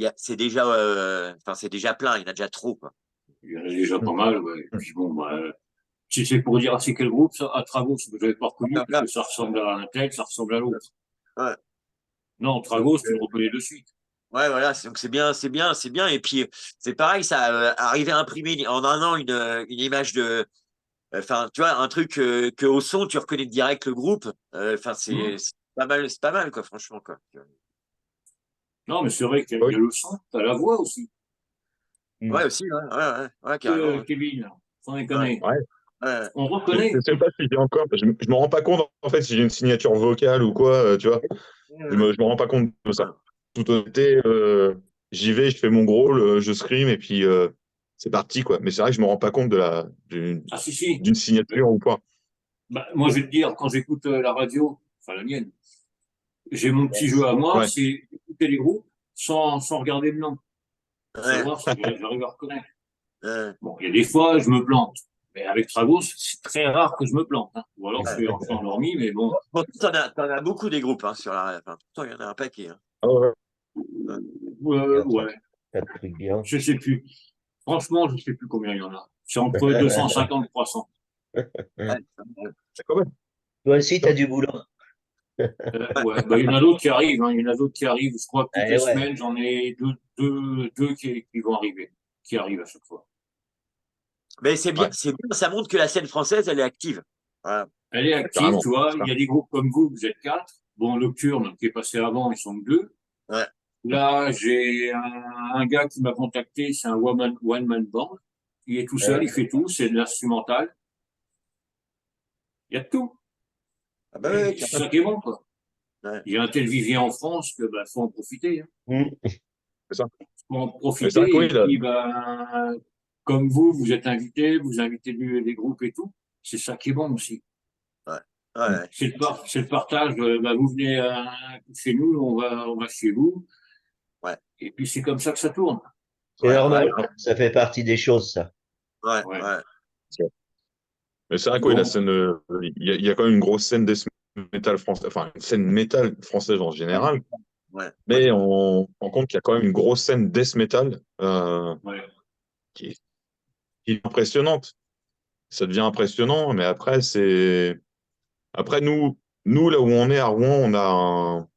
Speaker 1: enfin c'est déjà plein, il y en a déjà trop quoi.
Speaker 2: Il y en a déjà pas mal, ouais. Et puis bon, bah, si c'est pour dire, ah, c'est quel groupe, ça, à Dragos, vous n'avez pas reconnu, parce
Speaker 1: Voilà.
Speaker 2: que ça ressemble à un tel, ça ressemble à l'autre.
Speaker 1: Ouais.
Speaker 2: Non, Tragos, tu le reconnais de suite.
Speaker 1: Ouais, voilà, donc c'est bien, c'est bien, c'est bien. Et puis, c'est pareil, ça arriver à imprimer en un an une image de. Enfin, tu vois, un truc que au son, tu reconnais direct le groupe. Enfin, c'est pas mal, quoi, franchement, quoi.
Speaker 2: Non, mais c'est vrai qu'il
Speaker 3: Oui.
Speaker 2: y a le son, tu as la voix aussi.
Speaker 4: Mm.
Speaker 1: Ouais, aussi, ouais, carrément. Ouais.
Speaker 2: Kevin, sans
Speaker 1: Ouais,
Speaker 2: déconner.
Speaker 3: Ouais.
Speaker 1: ouais,
Speaker 2: On
Speaker 3: Je ne
Speaker 2: reconnaît.
Speaker 3: sais pas si j'ai encore. Je me rends pas compte, en fait, si j'ai une signature vocale ou quoi, tu vois.
Speaker 1: ouais,
Speaker 3: Je me rends pas compte de ça.
Speaker 1: ouais.
Speaker 3: Tout honnêteté, j'y vais, je fais mon rôle, je scream et puis c'est parti, quoi. Mais c'est vrai que je me rends pas compte
Speaker 2: Ah, si, si.
Speaker 3: d'une signature ou pas.
Speaker 2: Bah, moi, je vais te dire, quand j'écoute la radio, enfin la mienne, j'ai mon petit jeu à moi,
Speaker 3: Ouais.
Speaker 2: c'est écouter les groupes sans regarder le nom, pour
Speaker 1: Ouais,
Speaker 2: savoir si j'arrive à reconnaître.
Speaker 1: ouais,
Speaker 2: Bon, il y a des fois, je me plante. Mais avec Tragos, c'est très rare que je me plante, hein. Ou alors
Speaker 1: ouais.
Speaker 2: je suis endormi, mais bon.
Speaker 1: Bon, t'en as beaucoup des groupes hein, sur la. Enfin, pourtant, il y en a un paquet. Hein.
Speaker 3: Ah ouais.
Speaker 1: Ouais,
Speaker 2: Ouais,
Speaker 4: T'as de trucs bien.
Speaker 2: je sais plus. Franchement, je sais plus combien il y en a. C'est entre 250 et 300.
Speaker 1: ouais,
Speaker 3: C'est quand même.
Speaker 4: Toi aussi, t'as du boulot.
Speaker 2: Ouais, bah, il y en a d'autres qui arrivent, hein. Il y en a d'autres qui arrivent. Je crois que toutes
Speaker 4: Eh
Speaker 2: les
Speaker 4: ouais.
Speaker 2: semaines, j'en ai deux qui vont arriver, qui arrivent à chaque fois.
Speaker 1: mais
Speaker 3: Ouais,
Speaker 1: c'est bien, ça montre que la scène française, elle est active. Voilà.
Speaker 2: Elle est active,
Speaker 3: carrément.
Speaker 2: tu vois. Il y a des groupes comme vous êtes quatre. Bon, Nocturne, qui est passé avant, ils sont que deux.
Speaker 1: Ouais,
Speaker 2: Là, j'ai un gars qui m'a contacté, c'est un one man band. Il est tout seul, il
Speaker 4: Ouais.
Speaker 2: fait tout, c'est de l'instrumental. Il y a de tout.
Speaker 1: ah bah ouais,
Speaker 2: Et c'est ça qui est bon, quoi.
Speaker 1: ouais,
Speaker 2: Il y a un tel vivier en France que, bah, faut en profiter, hein.
Speaker 4: Mm.
Speaker 3: C'est ça.
Speaker 2: Faut en
Speaker 3: Mais c'est vrai que
Speaker 2: profiter.
Speaker 3: oui,
Speaker 2: Et
Speaker 3: là.
Speaker 2: puis, bah, comme vous êtes invités, vous invitez des groupes et tout. C'est ça qui est bon aussi.
Speaker 1: ouais, ouais.
Speaker 2: C'est le partage. Bah, vous venez chez nous, on va chez vous.
Speaker 1: Ouais,
Speaker 2: Et puis, c'est comme ça que ça tourne.
Speaker 4: C'est
Speaker 1: ouais, ouais,
Speaker 4: normal. Ça fait partie des choses, ça.
Speaker 1: ouais,
Speaker 2: Ouais.
Speaker 1: ouais.
Speaker 3: Mais c'est vrai que oui, la
Speaker 2: Bon.
Speaker 3: scène, il y a quand même une grosse scène death metal française, enfin une scène métal française en général.
Speaker 1: Ouais,
Speaker 3: Mais on se rend compte qu'il y a quand même une grosse scène death metal
Speaker 2: Ouais.
Speaker 3: qui est, qui est impressionnante. Ça devient impressionnant, mais après, après nous, là où on est à Rouen, on a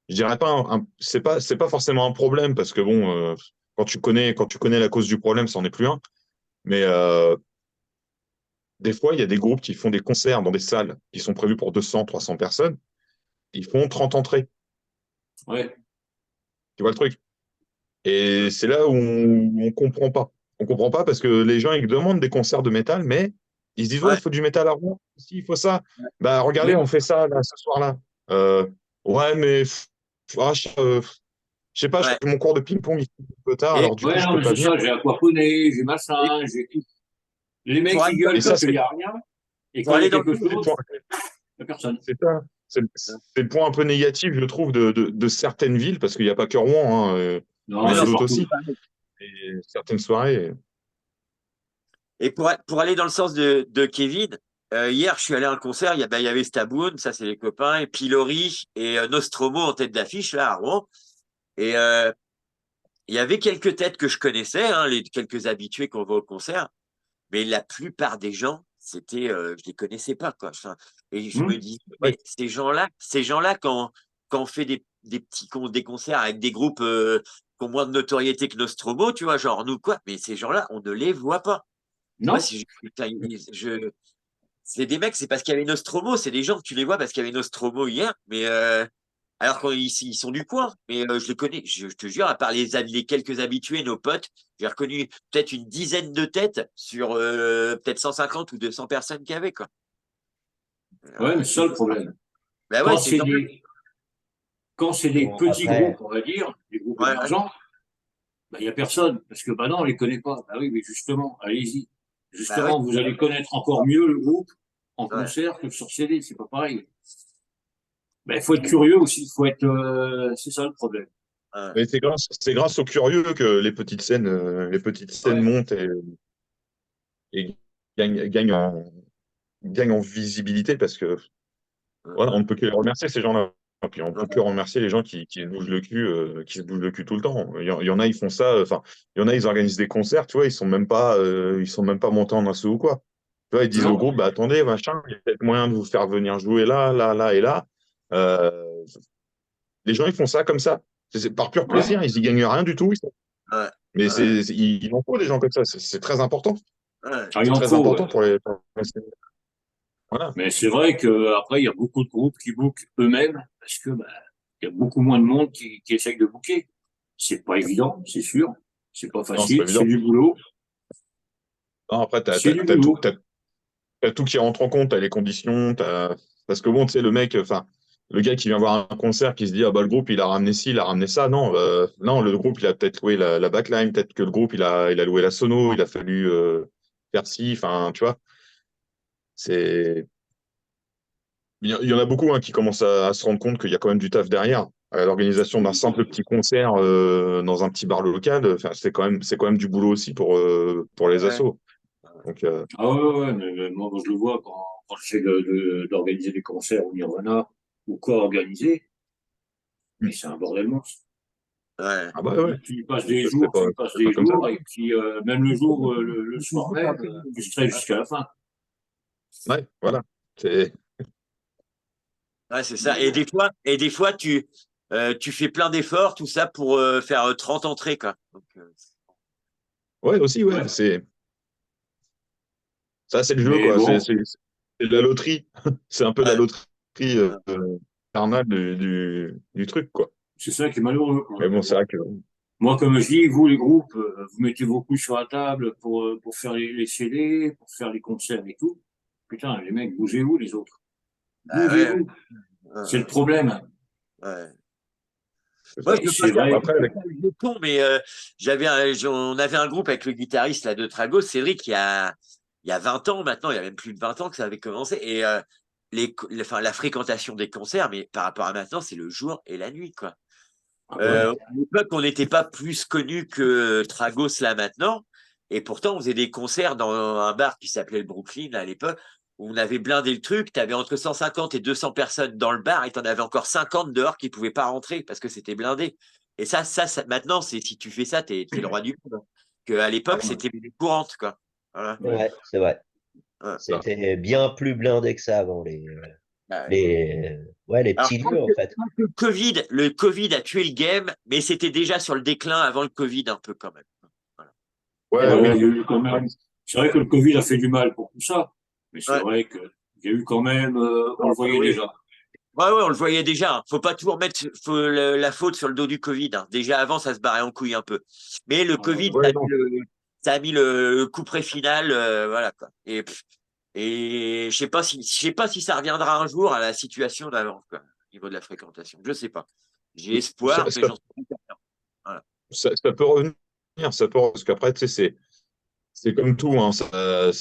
Speaker 3: je dirais pas c'est pas forcément un problème parce que bon, quand tu connais la cause du problème, c'en est plus un. Mais des fois, il y a des groupes qui font des concerts dans des salles qui sont prévues pour 200, 300 personnes. Ils font 30 entrées.
Speaker 2: Ouais.
Speaker 3: Tu vois le truc? Et c'est là où on comprend pas. On comprend pas parce que les gens, ils demandent des concerts de métal, mais ils se disent, ouais, il
Speaker 1: ouais,
Speaker 3: faut du métal à Rouen. Si, il faut ça. Bah, regardez,
Speaker 2: Oui.
Speaker 3: on fait ça, là, ce soir-là. Euh, ouais, mais, je sais pas,
Speaker 1: ouais.
Speaker 3: mon cours de ping-pong, il est un peu tard,
Speaker 1: Et
Speaker 3: alors du coup,
Speaker 2: Ouais,
Speaker 3: je
Speaker 2: non,
Speaker 3: peux
Speaker 2: mais
Speaker 3: pas
Speaker 2: c'est
Speaker 3: venir.
Speaker 2: ça, j'ai aquaponé, j'ai
Speaker 1: et
Speaker 2: machin, j'ai. Les mecs
Speaker 1: pour
Speaker 2: qui
Speaker 1: aller dans,
Speaker 3: Et
Speaker 2: gueulent
Speaker 3: ça,
Speaker 2: quand il
Speaker 3: c'est
Speaker 2: n'y a rien, et
Speaker 1: pour
Speaker 2: quand il y
Speaker 1: aller
Speaker 2: a
Speaker 1: dans
Speaker 2: quelque
Speaker 3: c'est le
Speaker 2: chose,
Speaker 3: point,
Speaker 2: il n'y a personne.
Speaker 3: c'est ça. C'est le point un peu négatif, je trouve, de certaines villes, parce qu'il n'y a pas que Rouen, hein, il y
Speaker 2: Non,
Speaker 3: en a
Speaker 1: non,
Speaker 2: c'est
Speaker 3: d'autres
Speaker 2: partout.
Speaker 3: aussi. Et certaines soirées.
Speaker 1: et pour aller dans le sens de Kevin, hier, je suis allé à un concert, il y avait Staboun, ça c'est les copains, et Pilori et Nostromo en tête d'affiche, là, à Rouen. Et il y avait quelques têtes que je connaissais, hein, les quelques habitués qu'on voit au concert, mais la plupart des gens, je les connaissais pas, quoi. Enfin, et je me
Speaker 2: Hum.
Speaker 1: dis,
Speaker 3: Ouais,
Speaker 1: mais ces gens-là, quand on fait des des concerts avec des groupes qui ont moins de notoriété que Nostromo, tu vois, genre nous, quoi, mais ces gens-là, on ne les voit pas. Moi,
Speaker 2: Non?
Speaker 1: si je, putain, c'est des mecs, c'est parce qu'il y avait Nostromo, c'est des gens que tu les vois parce qu'il y avait Nostromo hier, mais alors qu'ils sont du coin, mais je les connais, je te jure, à part les quelques habitués, nos potes, j'ai reconnu peut-être une dizaine de têtes sur peut-être 150 ou 200 personnes qu'il y avait, quoi.
Speaker 2: Ouais, mais c'est ça
Speaker 1: Donc,
Speaker 2: le problème.
Speaker 1: bah ouais,
Speaker 2: Quand
Speaker 1: c'est
Speaker 2: c'est
Speaker 1: normal.
Speaker 2: des, quand c'est des
Speaker 4: Bon,
Speaker 2: petits groupes,
Speaker 4: après,
Speaker 2: on va dire, des groupes
Speaker 1: Ouais, ouais,
Speaker 2: émergents, bah, il n'y a personne. Parce que, bah non, on les connaît pas. Bah oui, mais justement, allez-y.
Speaker 1: bah ouais,
Speaker 2: Justement, vous allez connaître encore mieux le groupe en
Speaker 1: ouais,
Speaker 2: concert que sur CD, c'est pas pareil. Ben, il faut être curieux aussi, il faut être, c'est ça le problème.
Speaker 1: ouais,
Speaker 3: mais c'est grâce aux curieux que les petites scènes
Speaker 2: Ouais.
Speaker 3: montent et gagnent en visibilité parce que voilà, on ne peut que les remercier, ces gens-là. Et puis on ne peut que
Speaker 1: ouais,
Speaker 3: remercier les gens qui se bougent le cul, qui se bougent le cul tout le temps. Il y en a, ils font ça, enfin, il y en a, ils organisent des concerts, tu vois, ils sont même pas montés en assaut ou quoi. Tu vois, ils disent au
Speaker 2: Non,
Speaker 3: groupe, bah attendez, machin, il y a peut-être moyen de vous faire venir jouer là, là, là et là. Euh, les gens, ils font ça comme ça. C'est par pur
Speaker 2: Ouais,
Speaker 3: plaisir, ils y gagnent rien du tout.
Speaker 1: Ouais,
Speaker 3: Mais
Speaker 1: ouais,
Speaker 3: il en faut des gens comme ça. C'est très important.
Speaker 1: ouais.
Speaker 2: ah, il
Speaker 3: C'est
Speaker 2: en
Speaker 3: très
Speaker 2: faut, ouais.
Speaker 3: important pour les- Voilà.
Speaker 2: Mais c'est vrai que après il y a beaucoup de groupes qui bookent eux-mêmes parce que bah, il y a beaucoup moins de monde qui essaye de booker. C'est pas évident, c'est sûr. C'est pas
Speaker 3: Non, c'est pas
Speaker 2: facile, c'est
Speaker 3: évident.
Speaker 2: du boulot.
Speaker 3: Non, après,
Speaker 2: C'est du boulot.
Speaker 3: t'as tout qui rentre en compte, t'as les conditions, parce que bon, tu sais, le mec, enfin, le gars qui vient voir un concert qui se dit, ah bah le groupe, il a ramené ci, il a ramené ça. Non, non, le groupe, il a peut-être loué la backline, peut-être que le groupe, il a loué la sono, il a fallu faire ci, enfin, tu vois. C'est, il y en a beaucoup hein, qui commencent à se rendre compte qu'il y a quand même du taf derrière. L'organisation d'un simple petit concert dans un petit bar local, enfin, c'est quand même du boulot aussi pour les
Speaker 1: Ouais.
Speaker 3: assos. Donc,
Speaker 2: Ah ouais, mais moi je le vois quand j'essaie d'organiser des concerts au Nirvana ou quoi organiser, mais c'est un bordel monstre.
Speaker 1: Ouais.
Speaker 3: ah bah ouais,
Speaker 2: Tu y passes
Speaker 3: c'est pas
Speaker 2: des
Speaker 3: comme ça.
Speaker 2: jours, et puis même le jour, le soir même, tu stresses jusqu'à la fin.
Speaker 3: Ouais, voilà. C'est,
Speaker 1: Ouais, c'est ça.
Speaker 2: Mais bon,
Speaker 1: Et des fois, tu fais plein d'efforts, tout ça pour faire 30 entrées, quoi. Donc,
Speaker 3: ouais, aussi, ouais,
Speaker 2: ouais.
Speaker 3: c'est le jeu,
Speaker 2: Mais
Speaker 3: quoi.
Speaker 2: bon,
Speaker 3: C'est de la loterie. C'est un peu de la
Speaker 1: ouais,
Speaker 3: loterie carnale du truc, quoi.
Speaker 2: c'est ça qui est malheureux, quoi.
Speaker 3: Mais bon,
Speaker 2: Mais
Speaker 3: c'est
Speaker 2: bon.
Speaker 3: vrai que.
Speaker 2: Moi, comme je dis, vous, les groupes, vous mettez vos coups sur la table pour faire les CD, pour faire les concerts et tout. Putain, les mecs, bougez-vous, les autres.
Speaker 1: bah ouais,
Speaker 2: Bougez-vous. C'est le problème.
Speaker 1: ouais.
Speaker 3: C'est
Speaker 1: Moi,
Speaker 3: ça.
Speaker 1: je
Speaker 2: Et
Speaker 1: veux pas
Speaker 2: c'est
Speaker 1: faire
Speaker 2: vrai.
Speaker 3: Après, avec.
Speaker 1: le con, mais on avait un groupe avec le guitariste là, de Tragos, Cédric, il y a 20 ans maintenant, il y a même plus de 20 ans que ça avait commencé. Et enfin, la fréquentation des concerts, mais par rapport à maintenant, c'est le jour et la nuit, quoi.
Speaker 2: Ah ouais.
Speaker 1: À l'époque, on n'était pas plus connu que Tragos là maintenant. Et pourtant, on faisait des concerts dans un bar qui s'appelait le Brooklyn à l'époque, où on avait blindé le truc. Tu avais entre 150 et 200 personnes dans le bar et tu en avais encore 50 dehors qui ne pouvaient pas rentrer parce que c'était blindé. Et maintenant, si tu fais ça, t'es le roi du monde. Que à l'époque,
Speaker 2: Ouais.
Speaker 1: c'était des courantes, quoi. Voilà.
Speaker 2: Ouais.
Speaker 4: Ouais, c'est vrai.
Speaker 1: Ouais.
Speaker 3: Ça.
Speaker 4: C'était bien plus blindé que ça avant
Speaker 1: Bah ouais.
Speaker 4: les
Speaker 1: Alors,
Speaker 4: petits lieux, en fait.
Speaker 1: je pense que le Covid a tué le game, mais c'était déjà sur le déclin avant le Covid un peu quand même. Voilà.
Speaker 3: Ouais,
Speaker 2: Ouais, il
Speaker 3: oui.
Speaker 2: y a eu quand
Speaker 3: Ouais.
Speaker 2: même. C'est vrai que le Covid a fait du mal pour tout ça. Mais c'est
Speaker 1: Ouais.
Speaker 2: vrai qu'il y a eu quand même, on
Speaker 1: Non,
Speaker 2: le
Speaker 1: après,
Speaker 2: voyait
Speaker 1: oui.
Speaker 2: déjà.
Speaker 1: Ouais, ouais, on le voyait déjà, hein. Faut pas tout remettre la faute sur le dos du Covid, hein. Déjà avant, ça se barrait en couille un peu. Mais le Covid,
Speaker 3: Ouais, non.
Speaker 1: ça a mis le couperet final, voilà quoi. Et je sais pas si ça reviendra un jour à la situation d'avant, quoi, au niveau de la fréquentation. Je sais pas. J'ai
Speaker 3: Ça,
Speaker 1: espoir, mais
Speaker 3: ça,
Speaker 1: j'en suis pas certain. Voilà.
Speaker 3: ça peut revenir, parce qu'après, tu sais, c'est comme tout, hein, ça a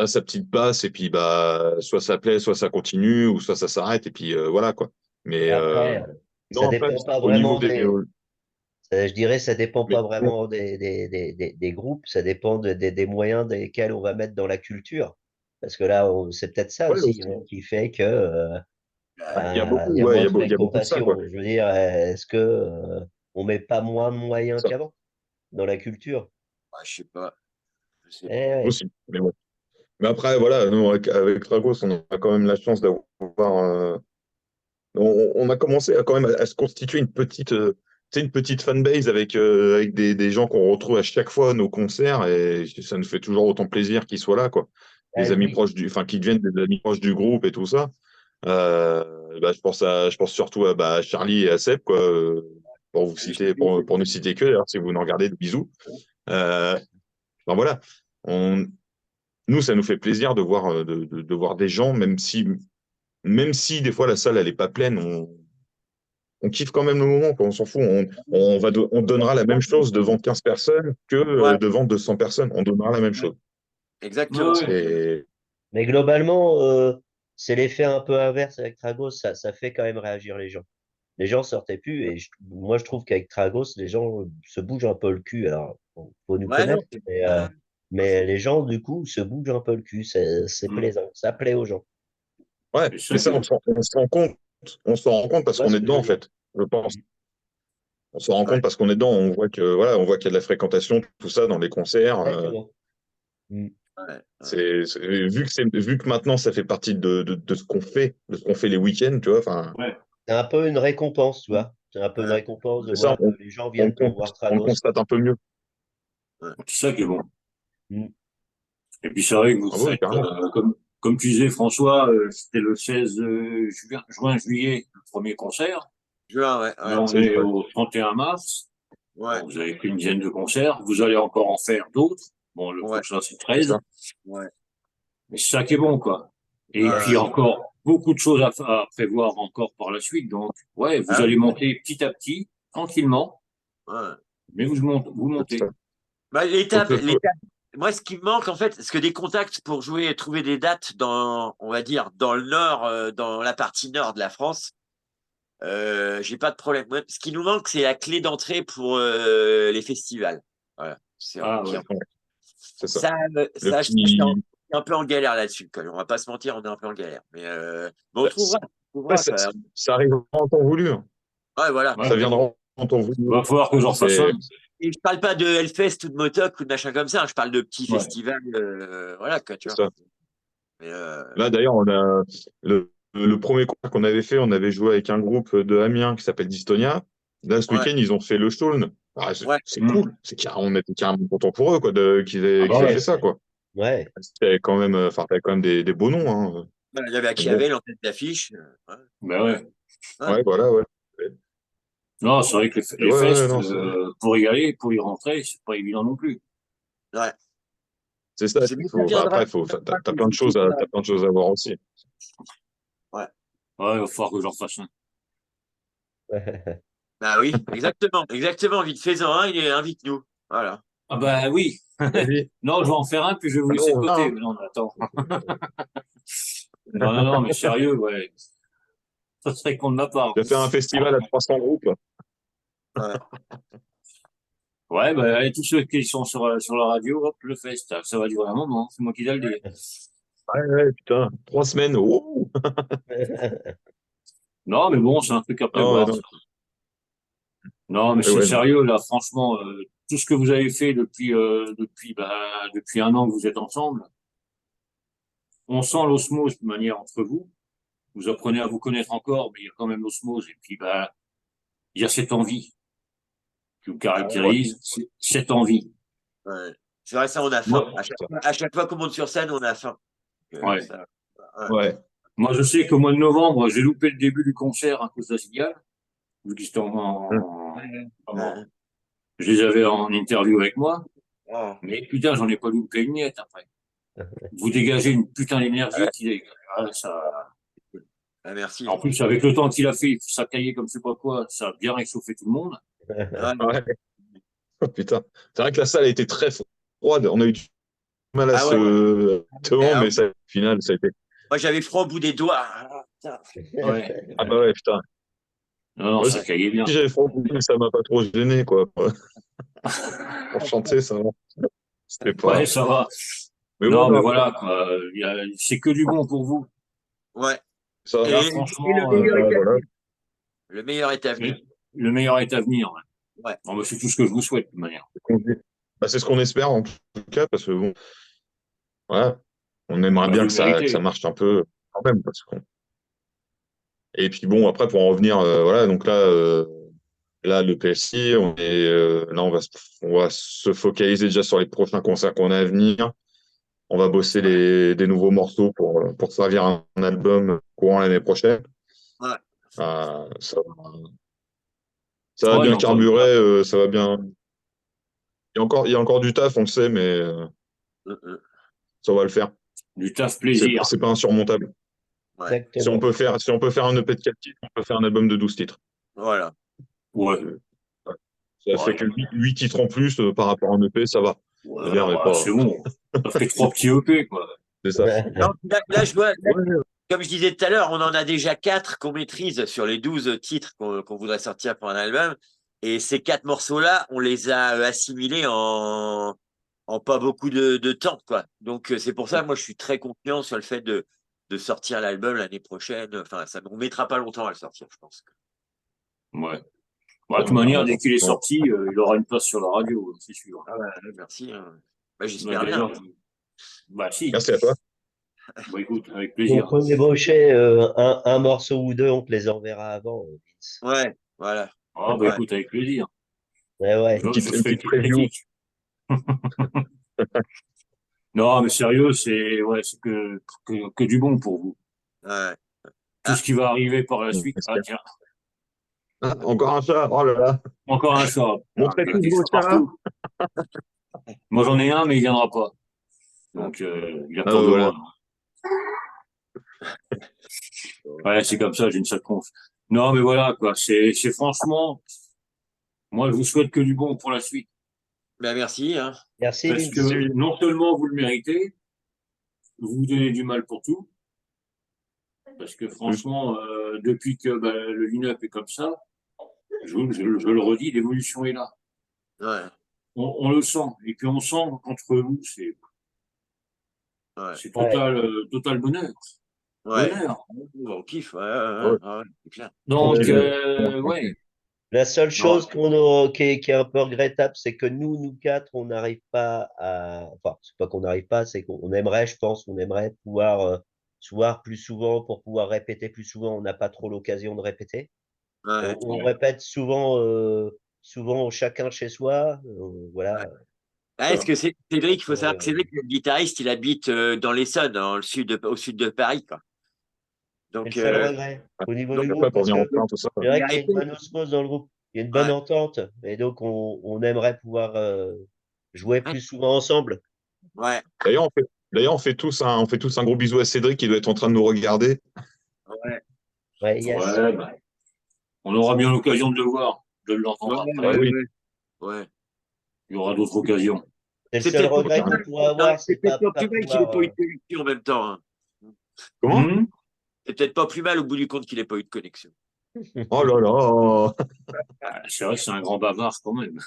Speaker 3: sa petite passe, et puis bah, soit ça plaît, soit ça continue, ou soit ça s'arrête, et puis voilà, quoi. Mais
Speaker 4: Et après, ça
Speaker 3: non, après,
Speaker 4: dépend pas
Speaker 3: au niveau
Speaker 4: vraiment
Speaker 3: des.
Speaker 4: je dirais, ça dépend
Speaker 3: Mais,
Speaker 4: pas vraiment des groupes, ça dépend des moyens desquels on va mettre dans la culture. Parce que là, c'est peut-être ça
Speaker 3: ouais,
Speaker 4: aussi
Speaker 3: aussi.
Speaker 4: hein, qui fait que
Speaker 3: Ouais, il y a beaucoup,
Speaker 4: il y a
Speaker 3: ouais,
Speaker 4: moins de
Speaker 3: il y a beaucoup de ça, quoi.
Speaker 4: fréquentation. Je veux dire, est-ce que on met pas moins de moyens
Speaker 3: Ça
Speaker 4: qu'avant dans la culture?
Speaker 1: Ouais, je sais pas. Je sais pas.
Speaker 4: Eh ouais.
Speaker 3: aussi. Mais bon. Mais après, voilà, nous, avec Dragos, on a quand même la chance d'avoir. On a commencé à quand même à se constituer une petite fanbase avec des gens qu'on retrouve à chaque fois à nos concerts, et ça nous fait toujours autant plaisir qu'ils soient là, quoi. Des
Speaker 4: Eh
Speaker 3: amis
Speaker 4: oui.
Speaker 3: proches enfin, qui deviennent des amis proches du groupe et tout ça. Bah, je pense surtout à bah, Charlie et à Seb, quoi, pour ne citer que, d'ailleurs, si vous nous regardez, des bisous. Enfin, voilà. On, Nous, ça nous fait plaisir de voir, de voir des gens, même si des fois la salle elle est pas pleine, on kiffe quand même le moment, quoi, on s'en fout. On donnera la même chose devant 15 personnes que
Speaker 1: Ouais,
Speaker 3: devant 200 personnes. On donnera la même chose.
Speaker 2: Ouais,
Speaker 1: exactement.
Speaker 2: ouais.
Speaker 3: C'est
Speaker 4: Mais globalement, c'est l'effet un peu inverse avec Tragos, ça fait quand même réagir les gens. Les gens sortaient plus et moi je trouve qu'avec Tragos, les gens se bougent un peu le cul. Alors, faut nous
Speaker 1: Ouais, non,
Speaker 4: connaître,
Speaker 1: ouais, pas
Speaker 4: mais
Speaker 1: faux.
Speaker 4: les gens du coup se bougent un peu le cul. C'est
Speaker 2: Mm.
Speaker 4: plaisant, ça plaît aux gens.
Speaker 3: ouais,
Speaker 2: C'est ça
Speaker 3: mais
Speaker 2: qui
Speaker 3: ça,
Speaker 2: est
Speaker 3: on
Speaker 2: bon.
Speaker 3: s'en rend compte. On s'en rend compte parce
Speaker 4: Tu vois
Speaker 3: qu'on
Speaker 4: ce
Speaker 3: est
Speaker 4: que je
Speaker 3: dedans,
Speaker 4: veux
Speaker 3: en
Speaker 4: dire?
Speaker 3: fait. Je pense.
Speaker 2: Mm.
Speaker 3: On s'en rend
Speaker 1: Ouais.
Speaker 3: compte parce qu'on est dedans. On voit que voilà, on voit qu'il y a de la fréquentation, tout ça dans les concerts.
Speaker 4: Exactement. Mm.
Speaker 1: Ouais, ouais.
Speaker 3: Vu que maintenant ça fait partie de ce qu'on fait, de ce qu'on fait les week-ends, tu vois. Enfin,
Speaker 2: Ouais.
Speaker 4: C'est un peu une récompense, tu vois. C'est un peu une
Speaker 1: Ouais.
Speaker 4: récompense de
Speaker 3: C'est ça,
Speaker 4: voir que les gens
Speaker 3: on,
Speaker 4: viennent pour voir
Speaker 3: on le
Speaker 4: Tragos.
Speaker 3: constate un peu mieux.
Speaker 2: C'est ça qui est bon.
Speaker 4: Mm.
Speaker 2: Et puis c'est vrai que vous
Speaker 3: Ah ouais,
Speaker 2: faites,
Speaker 3: carrément.
Speaker 2: comme tu disais François, c'était le 16 juin, juillet, le premier concert.
Speaker 1: Juin, ouais,
Speaker 2: Là,
Speaker 1: ouais,
Speaker 2: on
Speaker 3: C'est
Speaker 2: est
Speaker 3: ouais,
Speaker 2: au 31 mars.
Speaker 1: ouais,
Speaker 2: Bon, vous avez fait une dizaine de concerts. Vous allez encore en faire d'autres. Bon, le
Speaker 1: ouais,
Speaker 2: prochain, c'est
Speaker 3: c'est
Speaker 2: 13.
Speaker 3: ça.
Speaker 1: ouais.
Speaker 2: Mais c'est ça qui est bon, quoi. Et puis, il y a
Speaker 1: Ouais.
Speaker 2: encore beaucoup de choses à prévoir encore par la suite. Donc, ouais, vous
Speaker 1: Ah
Speaker 2: allez
Speaker 1: oui,
Speaker 2: monter petit à petit, tranquillement,
Speaker 1: ouais.
Speaker 2: mais vous
Speaker 3: C'est ça.
Speaker 2: montez.
Speaker 1: Bah,
Speaker 3: Donc,
Speaker 1: l'étape. Moi, ce qui me manque, en fait, c'est que des contacts pour jouer, trouver des dates dans, on va dire, dans le nord, dans la partie nord de la France, j'ai pas de problème. Moi, ce qui nous manque, c'est la clé d'entrée pour les festivals. Voilà.
Speaker 2: Ah, ouais.
Speaker 3: ouais, c'est ça.
Speaker 1: Ça,
Speaker 3: Le
Speaker 1: ça, je suis
Speaker 3: petit.
Speaker 1: un peu en galère là-dessus, quand même. On va pas se mentir, on est un peu en galère. Mais on
Speaker 3: Bah,
Speaker 1: trouvera, on
Speaker 3: ouais,
Speaker 1: trouvera quand même.
Speaker 3: ça arrivera en temps voulu, hein.
Speaker 1: Ouais, voilà.
Speaker 2: Ouais.
Speaker 3: Ça viendra en temps voulu.
Speaker 2: Va falloir que j'en fasse
Speaker 3: C'est
Speaker 2: un.
Speaker 1: Et je parle pas de Hellfest ou de Motoc ou de machin comme ça, hein. Je parle de petits
Speaker 2: Ouais.
Speaker 1: festivals, voilà, quoi, tu
Speaker 3: c'est
Speaker 1: vois.
Speaker 3: ça.
Speaker 1: Mais,
Speaker 3: Là, d'ailleurs, on a le premier concert qu'on avait fait, on avait joué avec un groupe de Amiens qui s'appelle Dystonia. Là, ce
Speaker 1: ouais,
Speaker 3: week-end, ils ont fait le Stone. Ah,
Speaker 1: ouais.
Speaker 3: c'est
Speaker 2: Hmm.
Speaker 3: cool. On était carrément content pour eux, quoi,
Speaker 2: Ah bah
Speaker 3: qu'ils aient
Speaker 2: ouais.
Speaker 3: fait ça, quoi.
Speaker 4: Ouais.
Speaker 3: C'était quand même, enfin, t'avais quand même des beaux noms, hein.
Speaker 1: Il y avait
Speaker 3: Donc bon,
Speaker 1: Achiavel en tête d'affiche. Ouais,
Speaker 2: Ben ouais.
Speaker 1: ouais,
Speaker 3: ouais, voilà, ouais.
Speaker 2: Non, c'est vrai que
Speaker 3: Ouais,
Speaker 2: les
Speaker 3: ouais,
Speaker 2: fests,
Speaker 3: non,
Speaker 2: pour y aller, pour y rentrer, c'est pas évident non plus.
Speaker 1: ouais.
Speaker 3: c'est ça.
Speaker 1: C'est
Speaker 3: Il
Speaker 1: bien, ça
Speaker 3: faut, enfin,
Speaker 1: viendra.
Speaker 3: après, t'as plein de choses t'as plein de choses à voir aussi.
Speaker 1: Ouais.
Speaker 2: Ouais, il va falloir que j'en fasse un.
Speaker 1: Bah oui, exactement, exactement. Vite faisant un, il est invite-nous. Voilà.
Speaker 2: Ah bah oui.
Speaker 3: Vas-y.
Speaker 2: Non, je vais en faire un, puis je vais vous
Speaker 3: Ah non,
Speaker 2: laisser de
Speaker 3: on va,
Speaker 2: côté.
Speaker 3: hein.
Speaker 2: Mais non, mais attends. Non, non, non, mais sérieux, ouais. Ça serait con de ma part.
Speaker 3: J'ai fait un festival à 300 groupes.
Speaker 1: Ouais.
Speaker 2: Ouais, bah, et tous ceux qui sont sur la radio, hop, le fest. Ça va durer un moment, c'est moi qui dois le dire.
Speaker 3: Ouais, ouais, putain, 3 semaines. Oh.
Speaker 2: Non, mais bon, c'est un truc à
Speaker 3: Non, ouais,
Speaker 2: prévoir,
Speaker 3: non.
Speaker 2: ça. Non, mais
Speaker 3: Ouais,
Speaker 2: c'est
Speaker 3: ouais, non.
Speaker 2: sérieux, là, franchement, tout ce que vous avez fait depuis un an que vous êtes ensemble, on sent l'osmose de manière entre vous. Vous apprenez à vous connaître encore, mais il y a quand même l'osmose. Et puis, bah, il y a cette envie qui vous
Speaker 3: Ouais,
Speaker 2: caractérise, cette envie.
Speaker 1: Ouais. C'est vrai, ça, on a faim.
Speaker 2: Moi,
Speaker 1: À chaque fois qu'on monte sur scène, on a faim.
Speaker 2: ouais.
Speaker 1: Ça, ouais.
Speaker 3: ouais.
Speaker 2: Moi, je sais qu'au mois de novembre, j'ai loupé le début du concert à cause de la cigale, vu qu'ils étaient
Speaker 3: Hum.
Speaker 1: Ouais.
Speaker 2: je les avais en interview avec moi.
Speaker 1: Ouais.
Speaker 2: Mais putain, j'en ai pas loupé une miette après. Vous dégagez une putain d'énergie
Speaker 3: Ouais,
Speaker 2: qui est, ah, ça,
Speaker 1: Ah, merci.
Speaker 2: en plus, avec le temps qu'il a fait, ça caillait comme je sais pas quoi, ça a bien réchauffé tout le monde.
Speaker 1: Ouais.
Speaker 3: ouais. Oh, putain. C'est vrai que la salle a été très froide. On a eu du mal à
Speaker 1: Ah ouais.
Speaker 3: se devant,
Speaker 1: Alors,
Speaker 3: mais au final, ça a été.
Speaker 1: moi, j'avais froid au bout des doigts. Ah, putain.
Speaker 2: Ouais.
Speaker 3: Ah bah ouais, putain.
Speaker 2: Non, non,
Speaker 3: Moi
Speaker 2: ça
Speaker 3: aussi,
Speaker 2: caillait bien.
Speaker 3: j'avais froid, mais ça m'a pas trop gêné, quoi. Pour chanter, ça va. C'était
Speaker 2: Ouais,
Speaker 3: pas.
Speaker 2: ça va.
Speaker 3: Mais ouais,
Speaker 2: Non, mais
Speaker 3: non,
Speaker 2: voilà, quoi. C'est que du bon pour vous.
Speaker 1: Ouais.
Speaker 3: ça.
Speaker 2: Là,
Speaker 1: Et le
Speaker 2: franchement,
Speaker 1: meilleur est à
Speaker 3: Voilà.
Speaker 1: venir. Le meilleur est à venir.
Speaker 2: le meilleur est à venir. Ouais.
Speaker 1: Ouais.
Speaker 2: Bon, bah, c'est tout ce que je vous souhaite, de toute manière.
Speaker 3: Bah, c'est ce qu'on espère, en tout cas, parce que bon, voilà. On aimerait
Speaker 2: Bah,
Speaker 3: bien
Speaker 2: vous
Speaker 3: que
Speaker 2: le
Speaker 3: ça
Speaker 2: méritez.
Speaker 3: marche un peu quand même. Et puis bon, après, pour en revenir, voilà, donc là, le PSI, là, on va se focaliser déjà sur les prochains concerts qu'on a à venir. On va bosser
Speaker 1: Ouais.
Speaker 3: des nouveaux morceaux pour servir un album courant l'année prochaine.
Speaker 1: Ouais.
Speaker 3: Euh, ça, ça va
Speaker 2: Ouais, il y
Speaker 3: bien
Speaker 2: a encore du
Speaker 3: carburer,
Speaker 2: taf.
Speaker 3: ça va bien. Il y a encore du taf, on le sait, mais
Speaker 1: Euh.
Speaker 3: ça va le faire.
Speaker 2: Du taf plaisir.
Speaker 3: C'est pas insurmontable.
Speaker 1: Ouais.
Speaker 4: Exactement.
Speaker 3: Si on peut faire un EP de 4 titres, on peut faire un album de 12 titres.
Speaker 1: Voilà.
Speaker 2: Ouais.
Speaker 3: Euh, Ça fait
Speaker 2: Ouais,
Speaker 3: que 8 titres en plus par rapport à un EP, ça va. Je veux
Speaker 2: ouais,
Speaker 3: dire, mais
Speaker 2: ouais,
Speaker 3: pas.
Speaker 2: c'est bon. Ça fait trois petits EP, quoi.
Speaker 3: C'est ça.
Speaker 1: Non, là, je vois, là,
Speaker 3: Ouais,
Speaker 1: comme je disais tout à l'heure, on en a déjà 4 qu'on maîtrise sur les 12 titres qu'on voudrait sortir pour un album. Et ces 4 morceaux-là, on les a assimilés en pas beaucoup de temps, quoi. Donc, c'est pour ça, moi, je suis très confiant sur le fait de sortir l'album l'année prochaine. Enfin, on ne mettra pas longtemps à le sortir, je pense.
Speaker 2: Ouais. Bah, de toute
Speaker 3: ouais,
Speaker 2: manière,
Speaker 3: carrément.
Speaker 2: dès qu'il est
Speaker 3: Ouais.
Speaker 2: sorti, il aura une place sur la radio, c'est sûr.
Speaker 1: Ah ouais, merci, hein. Bah,
Speaker 2: On a
Speaker 1: j'espère
Speaker 2: des
Speaker 1: bien.
Speaker 2: gens qui... Bah, si.
Speaker 3: Merci à toi.
Speaker 2: Bah, écoute, avec
Speaker 4: Donc,
Speaker 2: plaisir.
Speaker 4: on ébauchait un morceau ou deux, on te les enverra avant, Vince.
Speaker 1: Ouais, voilà.
Speaker 2: Ah, bah
Speaker 1: Ouais.
Speaker 2: écoute, avec plaisir.
Speaker 4: Ouais.
Speaker 2: Je
Speaker 3: Une
Speaker 2: ferai une
Speaker 3: petite
Speaker 2: petite
Speaker 3: preview.
Speaker 2: critique. Non, mais sérieux, c'est ouais, c'est que du bon pour vous.
Speaker 1: Ouais.
Speaker 2: Tout
Speaker 1: Ah,
Speaker 2: ce qui va arriver par la suite, ah
Speaker 3: J'espère.
Speaker 2: tiens,
Speaker 3: Ah, encore un chat. Oh là là.
Speaker 2: encore un chat. Ah,
Speaker 3: Montrez
Speaker 2: il y a
Speaker 3: tous
Speaker 2: des
Speaker 3: vos
Speaker 2: chats
Speaker 3: chats.
Speaker 2: partout. Moi, j'en ai un, mais il viendra pas. Donc, il a
Speaker 3: Ah,
Speaker 2: peur de
Speaker 3: voilà.
Speaker 2: moi. Ouais, c'est comme ça, j'ai une sale conf. Non, mais voilà, quoi. C'est franchement, moi, je vous souhaite que du bon pour la suite.
Speaker 1: ben merci, hein.
Speaker 4: Merci,
Speaker 2: Parce que
Speaker 4: Vince.
Speaker 3: Si,
Speaker 2: non seulement vous le méritez, vous vous donnez du mal pour tout. Parce que franchement, depuis que bah, le line-up est comme ça, je le redis, l'évolution est là.
Speaker 1: Ouais,
Speaker 2: On le sent. Et puis on sent qu'entre vous,
Speaker 1: ouais,
Speaker 2: c'est
Speaker 4: Ouais.
Speaker 2: total bonheur.
Speaker 1: ouais.
Speaker 2: Bonheur.
Speaker 1: On kiffe, ouais,
Speaker 3: ah ouais.
Speaker 1: ouais, c'est clair.
Speaker 2: Donc, ouais.
Speaker 4: La seule
Speaker 2: Non,
Speaker 4: chose qui est un peu regrettable, c'est que nous quatre, on n'arrive pas à. Enfin, c'est pas qu'on n'arrive pas, c'est qu'on aimerait, je pense, on aimerait pouvoir se voir plus souvent pour pouvoir répéter plus souvent. On n'a pas trop l'occasion de répéter. On,
Speaker 1: Ouais,
Speaker 4: on répète souvent chacun chez soi.
Speaker 1: ouais.
Speaker 4: Voilà.
Speaker 1: Ah, est-ce que c'est Cédric, il faut savoir que
Speaker 4: Euh,
Speaker 1: Cédric, le guitariste, il habite dans l'Essonne, dans le sud au sud de Paris, quoi.
Speaker 4: c'est le
Speaker 1: Donc,
Speaker 4: seul regret au niveau du
Speaker 1: donc,
Speaker 3: Après,
Speaker 4: groupe
Speaker 3: pour
Speaker 4: parce
Speaker 3: venir
Speaker 4: que
Speaker 3: en train, tout ça.
Speaker 4: c'est
Speaker 1: il
Speaker 4: vrai
Speaker 1: a
Speaker 4: qu'il y a une
Speaker 1: arrêté.
Speaker 4: bonne osmose dans le groupe. Il y a une bonne
Speaker 1: Ouais,
Speaker 4: entente et donc on aimerait pouvoir jouer
Speaker 1: ouais,
Speaker 4: plus souvent ensemble.
Speaker 1: ouais,
Speaker 3: D'ailleurs, on fait tous un gros bisou à Cédric qui doit être en train de nous regarder.
Speaker 1: ouais,
Speaker 4: Ouais, yes.
Speaker 2: ouais, bah, on aura bien l'occasion de le voir, de l'entendre
Speaker 3: Ah
Speaker 2: après.
Speaker 3: oui,
Speaker 1: ouais. Ouais.
Speaker 2: Il y aura d'autres occasions.
Speaker 4: C'est le
Speaker 1: C'est
Speaker 4: seul
Speaker 1: peut-être pas
Speaker 4: regret
Speaker 1: plus
Speaker 4: qu'on
Speaker 1: mal,
Speaker 4: pourrait
Speaker 1: non,
Speaker 4: avoir,
Speaker 1: c'est
Speaker 4: c'est
Speaker 1: peut-être
Speaker 4: pas,
Speaker 1: pas
Speaker 4: pas
Speaker 1: plus mal qu'il ait
Speaker 4: pouvoir.
Speaker 1: pas eu de connexion en même temps, hein.
Speaker 3: comment?
Speaker 2: Hum.
Speaker 1: C'est peut-être pas plus mal au bout du compte qu'il ait pas eu de connexion.
Speaker 3: Oh là là.
Speaker 2: Ah, c'est vrai que c'est un grand bavard quand même.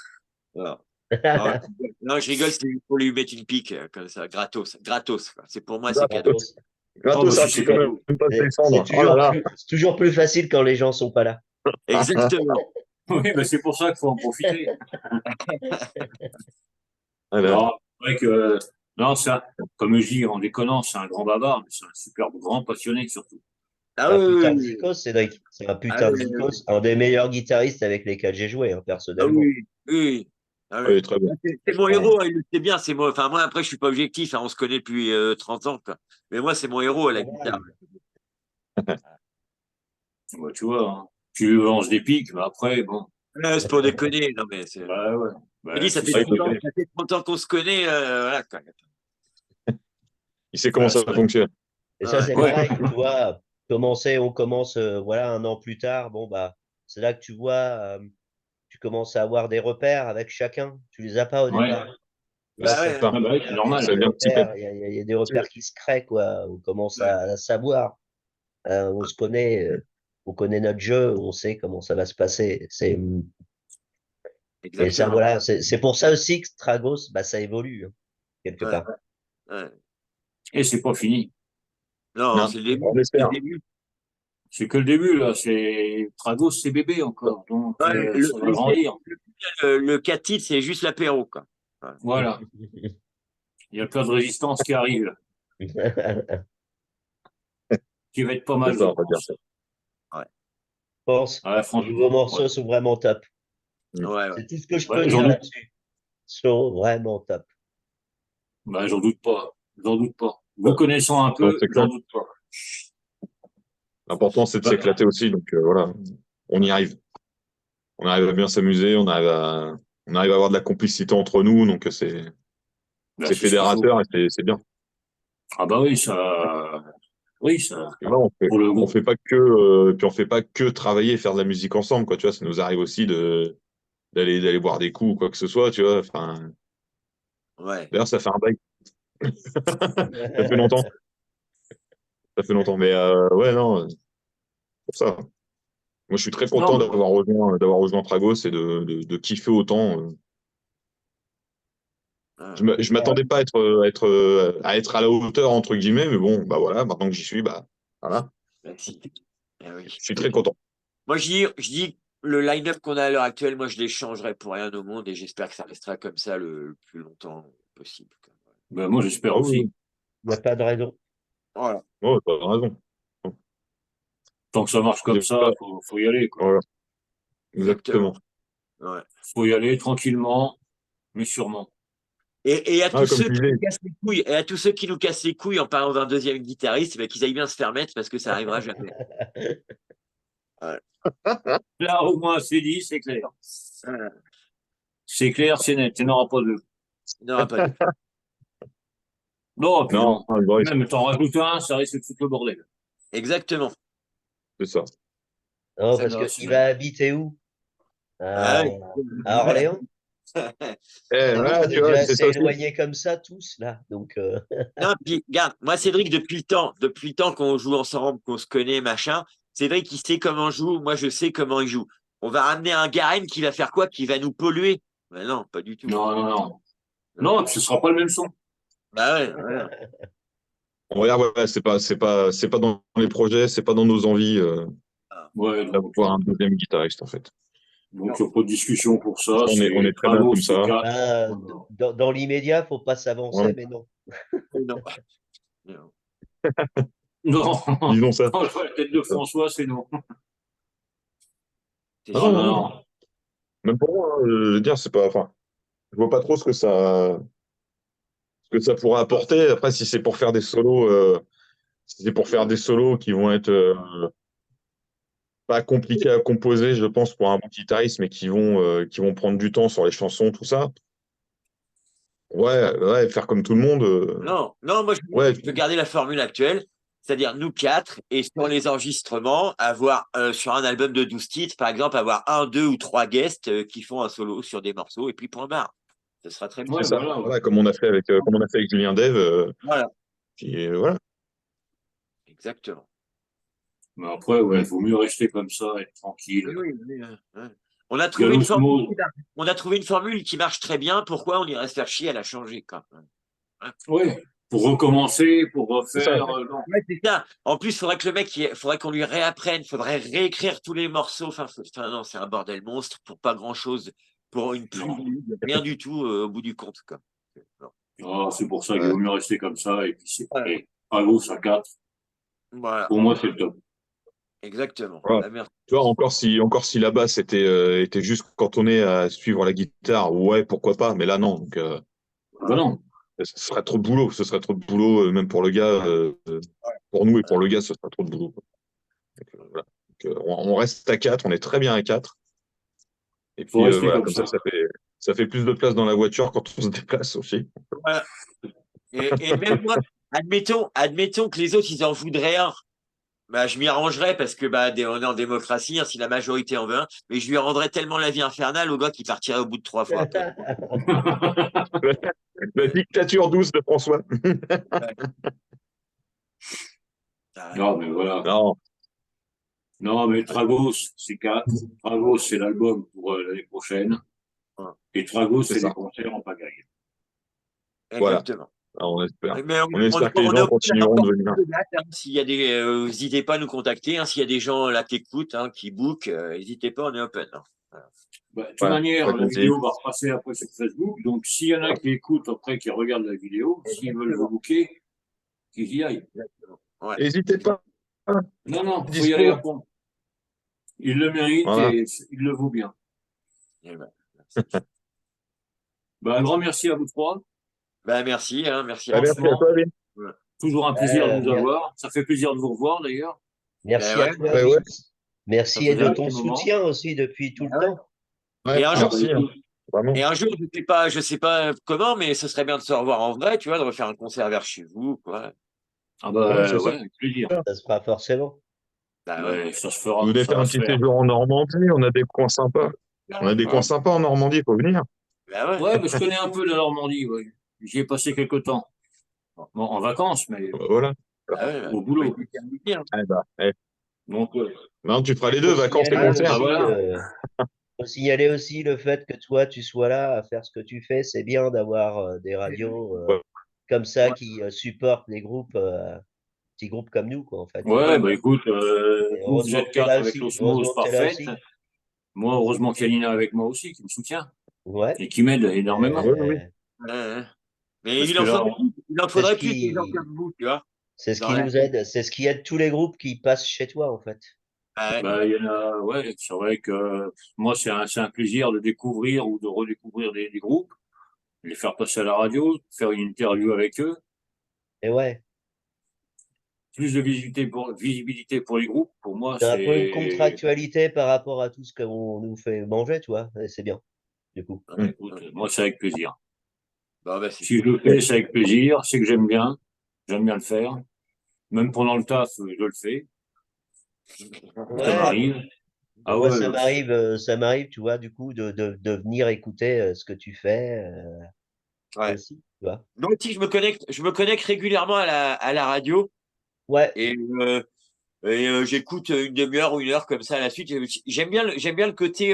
Speaker 1: Voilà. Non, non, je rigole, c'est pour lui mettre une pique, comme ça, gratos, gratos, quoi. C'est pour moi, c'est cadeau.
Speaker 3: Gratos.
Speaker 4: Gratos.
Speaker 2: Oh, bah,
Speaker 3: Gratos, ça
Speaker 2: si
Speaker 3: tu
Speaker 2: c'est
Speaker 3: peux même
Speaker 2: cadeau.
Speaker 3: pas
Speaker 4: C'est
Speaker 3: descendre. Oh là
Speaker 4: toujours
Speaker 3: là.
Speaker 4: plus, c'est toujours plus facile quand les gens sont pas là.
Speaker 1: Exactement.
Speaker 2: Oui, bah, c'est pour ça qu'il faut en profiter.
Speaker 3: Voilà.
Speaker 2: Non, c'est vrai que, non, ça, comme je dis en déconnant, c'est un grand bavard, mais c'est un super grand passionné surtout.
Speaker 1: Ah
Speaker 4: C'est un
Speaker 1: oui,
Speaker 4: putain
Speaker 1: oui,
Speaker 4: de
Speaker 1: oui.
Speaker 4: zikos, Cédric. C'est un
Speaker 1: Ah
Speaker 4: putain de
Speaker 1: oui, oui,
Speaker 4: zikos. Un des meilleurs guitaristes avec lesquels j'ai joué, hein,
Speaker 1: ah
Speaker 4: personnellement.
Speaker 1: oui, oui. Ah
Speaker 3: Oui,
Speaker 1: oui.
Speaker 3: très bien.
Speaker 1: C'est mon
Speaker 4: Ouais.
Speaker 1: héros, hein, il le sait bien, c'est moi. Enfin, moi, après, je suis pas objectif, hein, on se connaît depuis 30 ans, quoi. Mais moi, c'est mon héros à la guitare.
Speaker 4: Normal.
Speaker 2: Bah, tu vois, hein. Tu lui lances des pics, mais après, bon,
Speaker 1: C'est pour déconner, non, mais c'est.
Speaker 2: bah ouais,
Speaker 1: Je dis,
Speaker 2: bah,
Speaker 1: ça
Speaker 2: c'est
Speaker 1: fait
Speaker 3: Ah, il
Speaker 1: 30
Speaker 3: peut
Speaker 2: sûr.
Speaker 1: ans,
Speaker 3: connaître.
Speaker 1: ça fait 30 ans qu'on se connaît, voilà, quoi.
Speaker 3: Il sait comment
Speaker 2: Bah,
Speaker 3: ça fonctionne.
Speaker 4: Et ça,
Speaker 1: Ouais,
Speaker 4: c'est
Speaker 2: ouais,
Speaker 4: pareil, tu vois. On commence, voilà, un an plus tard. Bon, bah, c'est là que tu vois, tu commences à avoir des repères avec chacun. Tu les as pas au
Speaker 2: ouais,
Speaker 4: départ. Et là,
Speaker 1: bah
Speaker 4: ça
Speaker 1: ouais,
Speaker 4: fait
Speaker 1: hein.
Speaker 3: Ça,
Speaker 2: ah, bah, ouais, c'est
Speaker 4: plaisir. Il y a
Speaker 2: normal.
Speaker 3: ça
Speaker 4: des
Speaker 3: vient petit peu.
Speaker 4: repères, il y a des repères qui se créent, quoi. On commence
Speaker 1: Ouais,
Speaker 4: à savoir. On se connaît, on connaît notre jeu, on sait comment ça va se passer. Et ça,
Speaker 1: exactement.
Speaker 4: voilà, c'est pour ça aussi que Stragos, bah, ça évolue, hein, quelque
Speaker 1: Ouais,
Speaker 4: part.
Speaker 1: ouais.
Speaker 2: Et c'est pas fini.
Speaker 1: Non,
Speaker 3: Non,
Speaker 1: c'est le
Speaker 3: on
Speaker 1: début. C'est le
Speaker 3: espère.
Speaker 1: début.
Speaker 2: C'est que le début, là. C'est Tragos, c'est bébé encore. Donc,
Speaker 1: Ouais,
Speaker 2: ça va grandir.
Speaker 1: le 4 titres, c'est juste l'apéro, quoi. Ouais.
Speaker 2: Voilà. Il y a plein de résistance qui arrive, qui va être pas
Speaker 3: C'est
Speaker 2: mal,
Speaker 3: ça,
Speaker 2: je
Speaker 3: on va dire
Speaker 2: pense.
Speaker 3: ça.
Speaker 1: Ouais,
Speaker 4: pense,
Speaker 2: Ouais,
Speaker 4: les nouveaux
Speaker 2: franchement, ouais.
Speaker 4: morceaux sont vraiment top.
Speaker 3: Mm.
Speaker 1: ouais, ouais.
Speaker 4: C'est tout ce que je peux
Speaker 2: Ouais, j'en
Speaker 4: dire
Speaker 2: doute,
Speaker 4: là-dessus. Ils sont vraiment top.
Speaker 2: bah, j'en doute pas. J'en doute pas. Vous connaissant un
Speaker 3: Non,
Speaker 2: peu,
Speaker 3: c'est clair.
Speaker 2: j'en doute pas.
Speaker 3: L'important, c'est de
Speaker 2: Bah,
Speaker 3: s'éclater aussi. Donc voilà, on y arrive. On arrive à bien s'amuser, on arrive à avoir de la complicité entre nous. Donc
Speaker 2: bah,
Speaker 3: c'est
Speaker 2: c'est ce qu'il faut.
Speaker 3: fédérateur et c'est bien.
Speaker 2: Ah bah oui, ça,
Speaker 3: Et voilà,
Speaker 2: pour le
Speaker 3: on
Speaker 2: groupe.
Speaker 3: fait pas que, puis on fait pas que travailler et faire de la musique ensemble, quoi. Tu vois, ça nous arrive aussi d'aller boire des coups ou quoi que ce soit, tu vois. Enfin,
Speaker 1: Ouais.
Speaker 3: d'ailleurs, ça fait un bail, ça fait longtemps, ça fait longtemps. Mais ouais, non, pour ça. Moi, je suis très
Speaker 2: Non,
Speaker 3: content
Speaker 2: bah,
Speaker 3: d'avoir rejoint Tragos et de kiffer autant. Je
Speaker 1: Ouais.
Speaker 3: me- je m'attendais pas à être à la hauteur entre guillemets, mais bon, bah voilà, maintenant que j'y suis, bah voilà,
Speaker 1: Merci. Eh oui.
Speaker 3: je suis très content.
Speaker 1: Moi, je dis, le line-up qu'on a à l'heure actuelle, moi, je l'échangerai pour rien au monde et j'espère que ça restera comme ça le plus longtemps possible, quoi.
Speaker 2: bah, moi, j'espère
Speaker 3: Ah oui,
Speaker 2: aussi.
Speaker 3: oui.
Speaker 4: Il n'y a pas de raison.
Speaker 1: Voilà.
Speaker 3: Ouais, t'as raison.
Speaker 2: Tant que ça marche comme ça,
Speaker 3: J'espère-
Speaker 2: faut y aller, quoi.
Speaker 3: Voilà. Exactement.
Speaker 1: Ouais.
Speaker 2: Faut y aller tranquillement, mais sûrement.
Speaker 1: Et à tous
Speaker 3: Ah, comme
Speaker 1: ceux
Speaker 3: tu
Speaker 1: qui
Speaker 3: disais.
Speaker 1: nous cassent les couilles, et à tous ceux qui nous cassent les couilles en parlant d'un deuxième guitariste, bah, qu'ils aillent bien se faire mettre parce que ça arrivera jamais. Ouais.
Speaker 2: Là, au moins, c'est dit, c'est clair.
Speaker 1: Voilà.
Speaker 2: C'est clair, c'est net. Il n'y en aura pas deux.
Speaker 1: Il n'y en aura pas deux.
Speaker 2: Non, puis
Speaker 3: Non,
Speaker 2: bon.
Speaker 3: Boris,
Speaker 2: Même t'en rajoutes un, ça risque de foutre le bordel.
Speaker 1: Exactement.
Speaker 3: c'est ça.
Speaker 4: Non,
Speaker 2: C'est
Speaker 4: parce que
Speaker 2: là,
Speaker 4: il
Speaker 2: c'est-
Speaker 4: va habiter où?
Speaker 1: Ah
Speaker 4: À,
Speaker 1: oui.
Speaker 4: à Orléans?
Speaker 3: Eh,
Speaker 4: T'as vu,
Speaker 3: voilà,
Speaker 4: on est
Speaker 3: tu vois,
Speaker 4: déjà
Speaker 3: c'est
Speaker 4: assez
Speaker 3: ça aussi.
Speaker 4: éloignés comme ça, tous, là. Donc,
Speaker 1: Non, puis, regarde, moi, Cédric, depuis le temps qu'on joue ensemble, qu'on se connaît, machin, Cédric, il sait comment on joue, moi, je sais comment il joue. On va ramener un Garen qui va faire quoi? Qui va nous polluer? Ben non, pas du tout.
Speaker 2: Non, non, non.
Speaker 1: Non.
Speaker 2: Non, ce ne sera pas le même son.
Speaker 1: Bah ouais, voilà.
Speaker 3: On regarde, ouais, c'est pas dans les projets, c'est pas dans nos envies
Speaker 2: Ouais,
Speaker 3: d'avoir un deuxième guitariste, en fait.
Speaker 2: donc il n'y a pas de discussion pour ça.
Speaker 3: On
Speaker 2: C'est
Speaker 3: est très bien
Speaker 2: travaux,
Speaker 3: comme
Speaker 2: c'est
Speaker 3: ça.
Speaker 2: quatre.
Speaker 4: bah,
Speaker 2: Voilà.
Speaker 4: dans l'immédiat, faut pas s'avancer,
Speaker 3: Voilà.
Speaker 4: mais non.
Speaker 1: Non. Non.
Speaker 2: Non,
Speaker 3: Disons ça.
Speaker 2: la tête de François, c'est non.
Speaker 1: C'est
Speaker 3: Ah
Speaker 2: Non,
Speaker 3: non,
Speaker 1: sûr.
Speaker 2: non,
Speaker 3: non, non.
Speaker 2: non.
Speaker 3: Même pour moi, je veux dire, c'est pas. Enfin, je vois pas trop ce que ça pourrait apporter. Après, si c'est pour faire des solos, si c'est pour faire des solos qui vont être pas compliqués à composer, je pense, pour un bon guitariste, mais qui vont prendre du temps sur les chansons, tout ça. Ouais, ouais, faire comme tout le monde.
Speaker 1: Non, non, moi,
Speaker 3: Ouais,
Speaker 1: je veux garder la formule actuelle, c'est-à-dire nous quatre, et sur les enregistrements, avoir sur un album de 12 titres, par exemple, avoir un, deux ou trois guests qui font un solo sur des morceaux, et puis point barre. Ce sera très bien.
Speaker 2: Ouais,
Speaker 3: c'est ça.
Speaker 2: voilà.
Speaker 3: Voilà, comme on a fait avec Julien Dev.
Speaker 1: Voilà,
Speaker 3: Puis voilà.
Speaker 1: exactement.
Speaker 2: Mais après, ouais, il vaut mieux rester comme ça, être tranquille.
Speaker 1: Oui, oui, oui, ouais. On a trouvé une
Speaker 2: Gallo
Speaker 1: formule
Speaker 2: Smo,
Speaker 1: on a trouvé une formule qui marche très bien. Pourquoi on irait se faire chier à la changer, quoi. Hein.
Speaker 2: ouais, pour recommencer, pour
Speaker 3: C'est ça.
Speaker 2: refaire. Non.
Speaker 1: Ouais, c'est ça. En plus, faudrait qu'on lui réapprenne, faudrait réécrire tous les morceaux. Enfin, non, c'est un bordel monstre pour pas grand-chose, pour une
Speaker 2: Non.
Speaker 1: plus rien du tout au bout du compte, quoi. Non.
Speaker 2: Ah, c'est pour ça qu'il
Speaker 3: Ouais.
Speaker 2: vaut mieux rester comme ça. Et puis c'est
Speaker 1: Voilà.
Speaker 2: et bravo, ça 4.
Speaker 1: Voilà,
Speaker 2: Pour moi, c'est le top.
Speaker 1: exactement.
Speaker 3: Voilà.
Speaker 1: Bah, merci.
Speaker 3: Tu vois, encore si la basse était juste cantonné à suivre la guitare, ouais, pourquoi pas, mais là, non. Donc,
Speaker 2: Ben non.
Speaker 3: ce serait trop de boulot. Ce serait trop de boulot, même pour le gars. Pour nous et pour le gars, ce serait trop de boulot. Donc, voilà. Donc, on reste à 4, on est très bien à 4. Et
Speaker 2: Faut
Speaker 3: puis,
Speaker 2: rester
Speaker 3: voilà,
Speaker 2: comme
Speaker 3: comme
Speaker 2: ça.
Speaker 3: ça fait plus de place dans la voiture quand on se déplace aussi.
Speaker 1: Voilà. Et même moi, admettons que les autres, ils en voudraient un. Bah, je m'y arrangerais parce que bah, on est en démocratie, hein, si la majorité en veut un, mais je lui rendrais tellement la vie infernale au gars qui partirait au bout de 3 fois après.
Speaker 3: La dictature douce de François.
Speaker 1: Ouais. Ah,
Speaker 2: Non, mais voilà.
Speaker 3: Non,
Speaker 2: Non, mais Tragos, c'est 4. Tragos, c'est l'album pour l'année prochaine.
Speaker 1: ouais.
Speaker 2: Et Tragos,
Speaker 3: c'est
Speaker 2: c'est les
Speaker 3: ça.
Speaker 2: concerts en pagaille.
Speaker 3: Voilà.
Speaker 1: Exactement.
Speaker 3: Alors, on espère.
Speaker 1: Mais
Speaker 3: On espère que les
Speaker 1: on
Speaker 3: gens
Speaker 1: a
Speaker 3: continueront de
Speaker 1: encore
Speaker 3: venir.
Speaker 1: plus de dates, hein. S'il y a des, n'hésitez pas à nous contacter, hein. S'il y a des gens là qui écoutent, hein, qui bookent, n'hésitez pas, on est open, hein. Voilà.
Speaker 2: Bah, de toute
Speaker 3: Voilà.
Speaker 2: manière,
Speaker 3: Pas
Speaker 2: la
Speaker 3: qu'on dit.
Speaker 2: vidéo va repasser après sur Facebook. Donc, s'il y en a qui écoutent après, qui regardent la vidéo, s'ils veulent vous
Speaker 1: Exactement.
Speaker 2: booker, qu'ils y aillent.
Speaker 1: Exactement. Ouais.
Speaker 3: N'hésitez pas.
Speaker 2: Non, non, faut y aller à
Speaker 3: Dispo.
Speaker 2: fond. Il le mérite
Speaker 3: Voilà.
Speaker 2: et il le vaut bien.
Speaker 1: Et ben,
Speaker 2: Bah, un grand merci à vous trois.
Speaker 1: bah, merci, hein, merci à
Speaker 3: Bah,
Speaker 1: vous.
Speaker 3: merci à toi, Vin.
Speaker 1: Ouais.
Speaker 2: Toujours un plaisir de vous
Speaker 4: mer-
Speaker 2: avoir. Ça fait plaisir de vous revoir d'ailleurs.
Speaker 1: Ben
Speaker 4: merci à
Speaker 1: ouais.
Speaker 4: toi,
Speaker 3: Ouais, ouais.
Speaker 4: Vince. Merci
Speaker 2: Ça
Speaker 4: et
Speaker 2: faisait
Speaker 4: de
Speaker 2: un
Speaker 4: ton
Speaker 2: petit moment.
Speaker 4: soutien aussi depuis tout
Speaker 1: Ben
Speaker 4: le
Speaker 1: ouais.
Speaker 4: temps.
Speaker 3: Ouais,
Speaker 1: Et un jour,
Speaker 3: merci, hein, vraiment.
Speaker 1: et un jour, je sais pas comment, mais ce serait bien de se revoir en vrai, tu vois, de refaire un concert vers chez vous, quoi.
Speaker 2: Ah
Speaker 3: Ouais,
Speaker 2: bah
Speaker 3: c'est ça.
Speaker 2: ouais, avec plaisir.
Speaker 4: Ça se fera forcément.
Speaker 1: Bah ouais.
Speaker 2: Ouais, ça se
Speaker 3: Vous
Speaker 2: fera,
Speaker 3: voulez
Speaker 2: ça
Speaker 3: faire
Speaker 2: va
Speaker 3: un
Speaker 2: se
Speaker 3: petit
Speaker 2: faire.
Speaker 3: séjour en Normandie? On a des coins sympas. On a des coins
Speaker 2: Ouais,
Speaker 3: sympas en Normandie, il faut venir.
Speaker 1: Bah ouais.
Speaker 2: ouais, mais je connais un peu la Normandie, ouais. J'y ai passé quelques temps. Bon, en vacances, mais
Speaker 3: Voilà.
Speaker 1: Bah ouais,
Speaker 2: au
Speaker 1: faut
Speaker 2: boulot.
Speaker 1: éviter de le dire.
Speaker 3: Eh ben,
Speaker 2: Donc,
Speaker 3: non, tu feras les deux,
Speaker 4: Faut
Speaker 3: vacances et
Speaker 4: signaler
Speaker 2: bah, bah
Speaker 3: concerts.
Speaker 4: aussi,
Speaker 2: voilà.
Speaker 4: faut signaler aussi le fait que toi, tu sois là à faire ce que tu fais. C'est bien d'avoir des radios
Speaker 3: Ouais.
Speaker 4: comme ça
Speaker 1: Ouais,
Speaker 4: qui supportent les groupes, petits groupes comme nous, quoi, en fait.
Speaker 2: Ouais, bah écoute,
Speaker 4: Et
Speaker 2: vous, vous
Speaker 4: heureusement
Speaker 2: êtes
Speaker 4: que tu es là
Speaker 2: quatre avec
Speaker 4: aussi.
Speaker 2: l'osmose
Speaker 4: Heureusement que tu es là
Speaker 2: parfaite.
Speaker 4: aussi.
Speaker 2: Moi, heureusement qu'il y a Nina avec moi aussi, qui me soutient
Speaker 4: Ouais.
Speaker 2: et qui m'aide énormément.
Speaker 3: Oui, oui.
Speaker 1: ouais, ouais. Mais
Speaker 2: Parce que là,
Speaker 1: il en
Speaker 4: C'est ce
Speaker 1: faudrait plus des gens
Speaker 4: qui,
Speaker 1: comme vous, tu vois,
Speaker 4: c'est ce
Speaker 1: dans
Speaker 4: qui
Speaker 1: la
Speaker 4: nous aide. C'est ce qui aide tous les groupes qui passent chez toi, en fait.
Speaker 1: Ouais.
Speaker 2: Bah, il y en a, ouais, c'est vrai que moi, c'est un plaisir de découvrir ou de redécouvrir des groupes, les faire passer à la radio, faire une interview avec eux,
Speaker 4: Et ouais,
Speaker 2: plus de visibilité pour les groupes. Pour moi,
Speaker 4: c'est un peu une
Speaker 2: c'est,
Speaker 4: contractualité par rapport à tout ce qu'on nous fait manger, tu vois. Et c'est bien, du coup.
Speaker 2: ah,
Speaker 3: Mm.
Speaker 2: écoute, moi, c'est avec plaisir.
Speaker 1: Bon, bah, c'est
Speaker 2: Si je
Speaker 1: cool.
Speaker 2: le fais, c'est avec plaisir. C'est que j'aime bien le faire. Même pendant le taf, je le fais. Ça
Speaker 4: Ouais,
Speaker 2: m'arrive. Ah
Speaker 4: moi,
Speaker 2: ouais,
Speaker 4: ça m'arrive, tu vois, du coup, de venir écouter ce que tu fais
Speaker 1: Ouais.
Speaker 4: aussi, tu vois.
Speaker 1: Donc, si je me connecte régulièrement à la radio
Speaker 4: Ouais,
Speaker 1: et, j'écoute une demi-heure ou une heure comme ça à la suite. J'aime bien le côté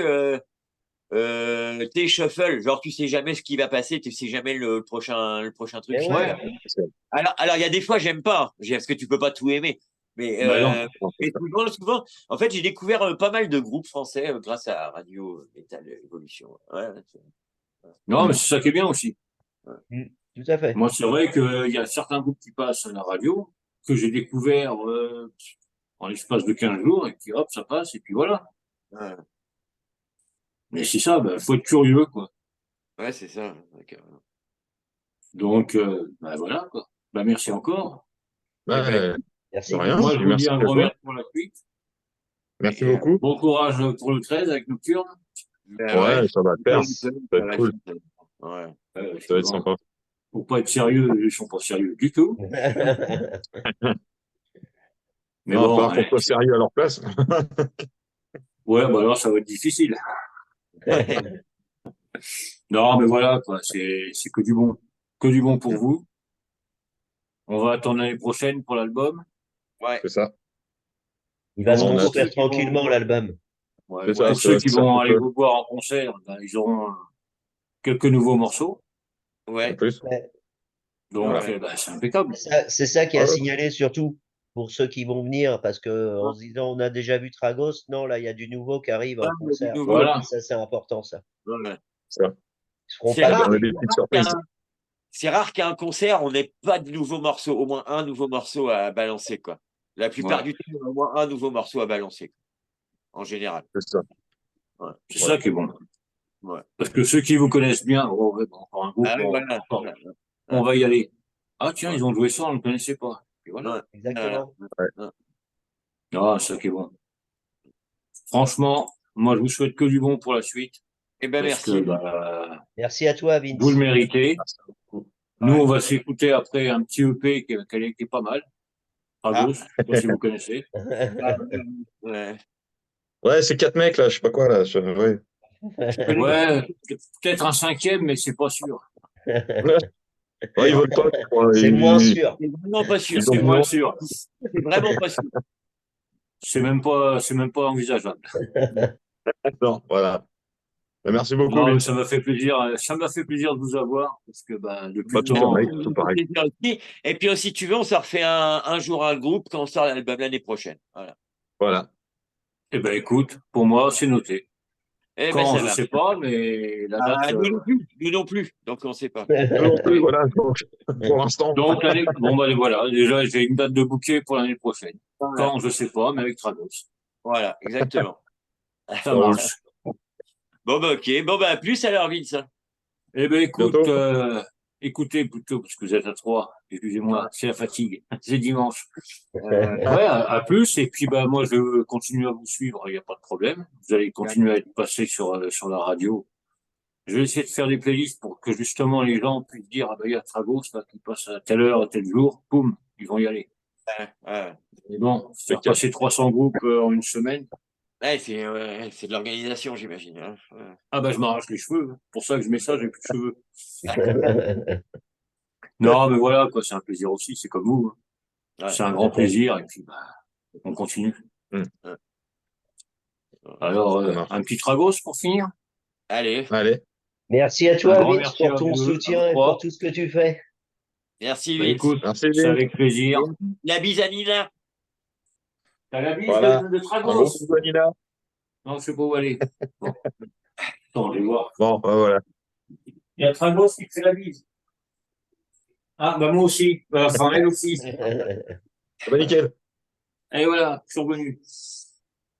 Speaker 1: t'es shuffle, genre tu sais jamais ce qui va passer, tu sais jamais le prochain truc
Speaker 4: et
Speaker 1: qui
Speaker 2: ouais.
Speaker 1: va.
Speaker 4: ouais.
Speaker 1: Alors il y a des fois j'aime pas, parce que tu peux pas tout aimer, mais
Speaker 2: Bah non.
Speaker 1: souvent, en fait j'ai découvert pas mal de groupes français grâce à Radio Métal Évolution. Ouais,
Speaker 2: Non, mais c'est ça qui est bien aussi.
Speaker 4: Mm, tout à fait.
Speaker 2: Moi, c'est vrai qu'il y a certains groupes qui passent à la radio que j'ai découvert en l'espace de 15 jours et puis hop, ça passe et puis voilà.
Speaker 1: ouais,
Speaker 2: Mais c'est ça, bah, faut être curieux, quoi.
Speaker 1: ouais, c'est ça. D'accord.
Speaker 2: Donc, bah voilà, quoi. Bah merci encore.
Speaker 1: Eh ben,
Speaker 3: Ouais, de
Speaker 4: Merci,
Speaker 3: rien.
Speaker 2: Moi,
Speaker 4: Vince.
Speaker 2: je
Speaker 3: Puis
Speaker 2: vous dis
Speaker 3: merci
Speaker 2: un
Speaker 3: à
Speaker 2: gros
Speaker 3: toi.
Speaker 2: merci pour la suite.
Speaker 3: Merci
Speaker 1: et,
Speaker 3: beaucoup.
Speaker 2: Bon courage pour le 13 avec Nocturne.
Speaker 1: ben ouais,
Speaker 3: Ouais, ça va le faire. Ça va
Speaker 1: ça
Speaker 3: être
Speaker 1: va
Speaker 3: cool.
Speaker 1: être- ouais.
Speaker 2: Parce
Speaker 3: Ça
Speaker 2: que
Speaker 3: va être
Speaker 2: bon,
Speaker 3: sympa.
Speaker 2: faut pas être sérieux, ils sont pas sérieux du tout. Mais
Speaker 3: Non, il va
Speaker 2: bon,
Speaker 3: falloir qu'on soit sérieux à leur place.
Speaker 2: ouais, bah alors ça va être difficile. Non, mais voilà, quoi, c'est que du bon pour vous. On va attendre l'année prochaine pour l'album.
Speaker 1: Ouais.
Speaker 3: C'est ça.
Speaker 4: Il va se
Speaker 3: On
Speaker 2: Donc,
Speaker 3: a,
Speaker 2: pour ceux
Speaker 4: construire
Speaker 2: qui vont,
Speaker 4: tranquillement, l'album.
Speaker 2: ouais,
Speaker 3: c'est ça,
Speaker 2: pour ceux qui
Speaker 3: ça
Speaker 2: vont
Speaker 3: fait
Speaker 2: aller
Speaker 3: peu.
Speaker 2: vous voir en concert, ben, ils auront quelques nouveaux morceaux.
Speaker 3: En
Speaker 1: Ouais.
Speaker 3: plus.
Speaker 4: Ouais.
Speaker 2: Donc,
Speaker 3: Voilà.
Speaker 1: Ouais.
Speaker 2: ben, c'est impeccable.
Speaker 4: C'est ça qui est à
Speaker 3: Ouais,
Speaker 4: signaler surtout pour ceux qui vont venir, parce que en se disant on a déjà vu Tragos, non, là il y a du nouveau qui arrive
Speaker 1: Ouais,
Speaker 4: en
Speaker 1: il y a du
Speaker 4: concert.
Speaker 1: nouveau.
Speaker 2: Voilà.
Speaker 4: Et ça c'est important ça.
Speaker 1: Ouais.
Speaker 3: ça.
Speaker 4: Ils seront
Speaker 1: C'est
Speaker 4: pas
Speaker 3: On
Speaker 1: rare,
Speaker 3: a
Speaker 4: gênés.
Speaker 3: des petites surprises.
Speaker 1: c'est rare qu'à un concert, on n'ait pas de nouveaux morceaux, au moins un nouveau morceau à balancer, quoi. La plupart
Speaker 2: Ouais.
Speaker 1: du temps, on a au moins un nouveau morceau à balancer, en général.
Speaker 3: C'est ça.
Speaker 1: Ouais.
Speaker 2: C'est
Speaker 3: Ouais.
Speaker 2: ça qui est bon.
Speaker 1: Ouais.
Speaker 2: Parce que ceux qui vous connaissent bien, oh, ouais, bon, encore un groupe,
Speaker 1: Ah oui,
Speaker 2: bon,
Speaker 1: voilà.
Speaker 2: encore,
Speaker 1: Ouais.
Speaker 2: on va y aller. Ah, tiens,
Speaker 1: Ouais.
Speaker 2: ils ont joué ça, on ne le connaissait pas. Et voilà.
Speaker 1: Ouais. Voilà.
Speaker 4: Exactement.
Speaker 3: Ouais.
Speaker 1: Ouais.
Speaker 2: Ah, c'est ça qui est bon. Franchement, moi, je vous souhaite que du bon pour la suite.
Speaker 1: Eh ben,
Speaker 2: Parce que,
Speaker 1: merci.
Speaker 2: bah,
Speaker 4: Merci à toi,
Speaker 2: vous le
Speaker 4: Vince.
Speaker 2: méritez.
Speaker 3: Merci beaucoup.
Speaker 2: Nous,
Speaker 1: Ouais.
Speaker 2: on va s'écouter après un petit EP qui est pas mal.
Speaker 1: Ah.
Speaker 2: Tragos, je sais pas si vous connaissez.
Speaker 1: Ah, ouais.
Speaker 3: Ouais, c'est quatre mecs là, je sais pas quoi là. Ouais.
Speaker 1: Je connais.
Speaker 2: Ouais, peut-être un cinquième, mais c'est pas sûr.
Speaker 3: Ouais, ils veulent pas, je crois.
Speaker 4: C'est moins sûr.
Speaker 1: C'est vraiment pas sûr.
Speaker 3: Ils ont
Speaker 2: C'est
Speaker 3: dit
Speaker 2: moins
Speaker 3: non.
Speaker 2: sûr.
Speaker 1: C'est vraiment pas sûr.
Speaker 2: C'est même pas envisageable.
Speaker 3: Non, voilà. Merci beaucoup,
Speaker 2: Non, mais
Speaker 3: Vince.
Speaker 2: ça m'a fait plaisir de vous avoir, parce que, ben, depuis
Speaker 3: Bah,
Speaker 2: le
Speaker 3: tout
Speaker 1: Et
Speaker 2: temps,
Speaker 3: pareil, tout pareil.
Speaker 1: puis, si tu veux, on se refait un jour un groupe quand on sort l'album l'année prochaine. Voilà.
Speaker 3: Voilà.
Speaker 2: eh ben, écoute, pour moi, c'est noté.
Speaker 1: Eh ben,
Speaker 2: Quand,
Speaker 1: ça
Speaker 2: je
Speaker 1: va.
Speaker 2: sais pas, mais la date,
Speaker 1: Ah, nous non plus. Nous non plus. Donc, on sait pas.
Speaker 3: Nous non plus, voilà. Donc, pour l'instant.
Speaker 2: donc, bon, bah, voilà, déjà, j'ai une date de bouquet pour l'année prochaine.
Speaker 1: Voilà.
Speaker 2: Quand, je sais pas, mais avec Tragos.
Speaker 1: Voilà, exactement.
Speaker 2: Ça
Speaker 3: Ça roule.
Speaker 2: marche.
Speaker 1: Bon, bah, ok. Bon, bah, à plus alors, Vince.
Speaker 2: Eh ben, écoute,
Speaker 3: Bientôt.
Speaker 2: écoutez plutôt, parce que vous êtes à trois, excusez-moi, c'est la fatigue, c'est dimanche.
Speaker 1: Euh,
Speaker 2: Ouais, à plus, et puis, bah, moi, je continue à vous suivre, il n'y a pas de problème. Vous allez continuer à être passé sur la radio. Je vais essayer de faire des playlists pour que justement les gens puissent dire, ah bah, il y a Tragos, là, qui passe à telle heure, à tel jour, boum, ils vont y aller.
Speaker 1: ouais.
Speaker 2: Et bon,
Speaker 3: C'est
Speaker 2: faire
Speaker 3: clair.
Speaker 2: passer 300 groupes en une semaine,
Speaker 1: Ouais, c'est de l'organisation, j'imagine, hein.
Speaker 2: ah bah, je m'arrache les cheveux. C'est pour ça que je mets ça, j'ai plus de cheveux. Non, mais voilà, quoi, c'est un plaisir aussi, c'est comme vous, hein.
Speaker 1: Ouais.
Speaker 2: C'est un grand plaisir, et puis, bah, on continue.
Speaker 3: Hmm.
Speaker 2: Alors,
Speaker 3: Ça marche.
Speaker 2: un petit Tragos pour finir.
Speaker 1: Allez,
Speaker 3: Allez.
Speaker 4: Merci à
Speaker 2: Un
Speaker 4: toi,
Speaker 2: grand
Speaker 4: Vince,
Speaker 2: merci
Speaker 4: pour
Speaker 2: à
Speaker 4: ton
Speaker 2: à vous
Speaker 4: soutien et pour
Speaker 2: trois.
Speaker 4: tout ce que tu fais.
Speaker 1: merci,
Speaker 2: Bah,
Speaker 1: Vince.
Speaker 2: écoute,
Speaker 3: Merci,
Speaker 2: c'est
Speaker 3: Vince.
Speaker 2: avec plaisir.
Speaker 1: La bise à Nina.
Speaker 2: T'as la bise
Speaker 3: Voilà.
Speaker 2: de
Speaker 3: Un gros
Speaker 2: Tragos?
Speaker 3: bisou, Nina.
Speaker 2: Non, je sais pas où aller. Bon, attends, on va voir.
Speaker 3: Bon, bah, voilà.
Speaker 2: Il y a Tragos qui te fait la bise. Ah, bah moi aussi. Enfin, elle aussi.
Speaker 3: Bah, nickel.
Speaker 2: Et voilà, je suis revenu.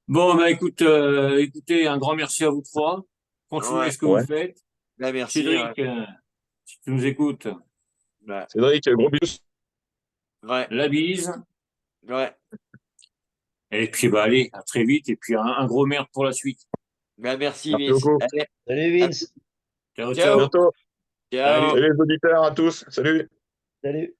Speaker 2: Bon, bah écoutez, un grand merci à vous trois. Continuez
Speaker 1: Ouais,
Speaker 2: ce que
Speaker 3: Ouais.
Speaker 2: vous faites.
Speaker 1: bah, merci.
Speaker 2: Cédric, si tu nous écoutes,
Speaker 1: Ouais,
Speaker 3: Cédric, gros bisous.
Speaker 1: ouais,
Speaker 2: la bise.
Speaker 1: ouais.
Speaker 2: Et puis, bah, allez, à très vite. Et puis, un gros merde pour la suite.
Speaker 1: Bah, merci,
Speaker 3: Merci
Speaker 1: Vince.
Speaker 3: beaucoup.
Speaker 1: Allez,
Speaker 4: Salut
Speaker 1: à-
Speaker 4: Vince.
Speaker 2: Ciao,
Speaker 3: À
Speaker 1: ciao,
Speaker 2: ciao.
Speaker 3: bientôt.
Speaker 1: ciao.
Speaker 2: Salut.
Speaker 3: Salut les auditeurs à tous. Salut.
Speaker 4: Salut.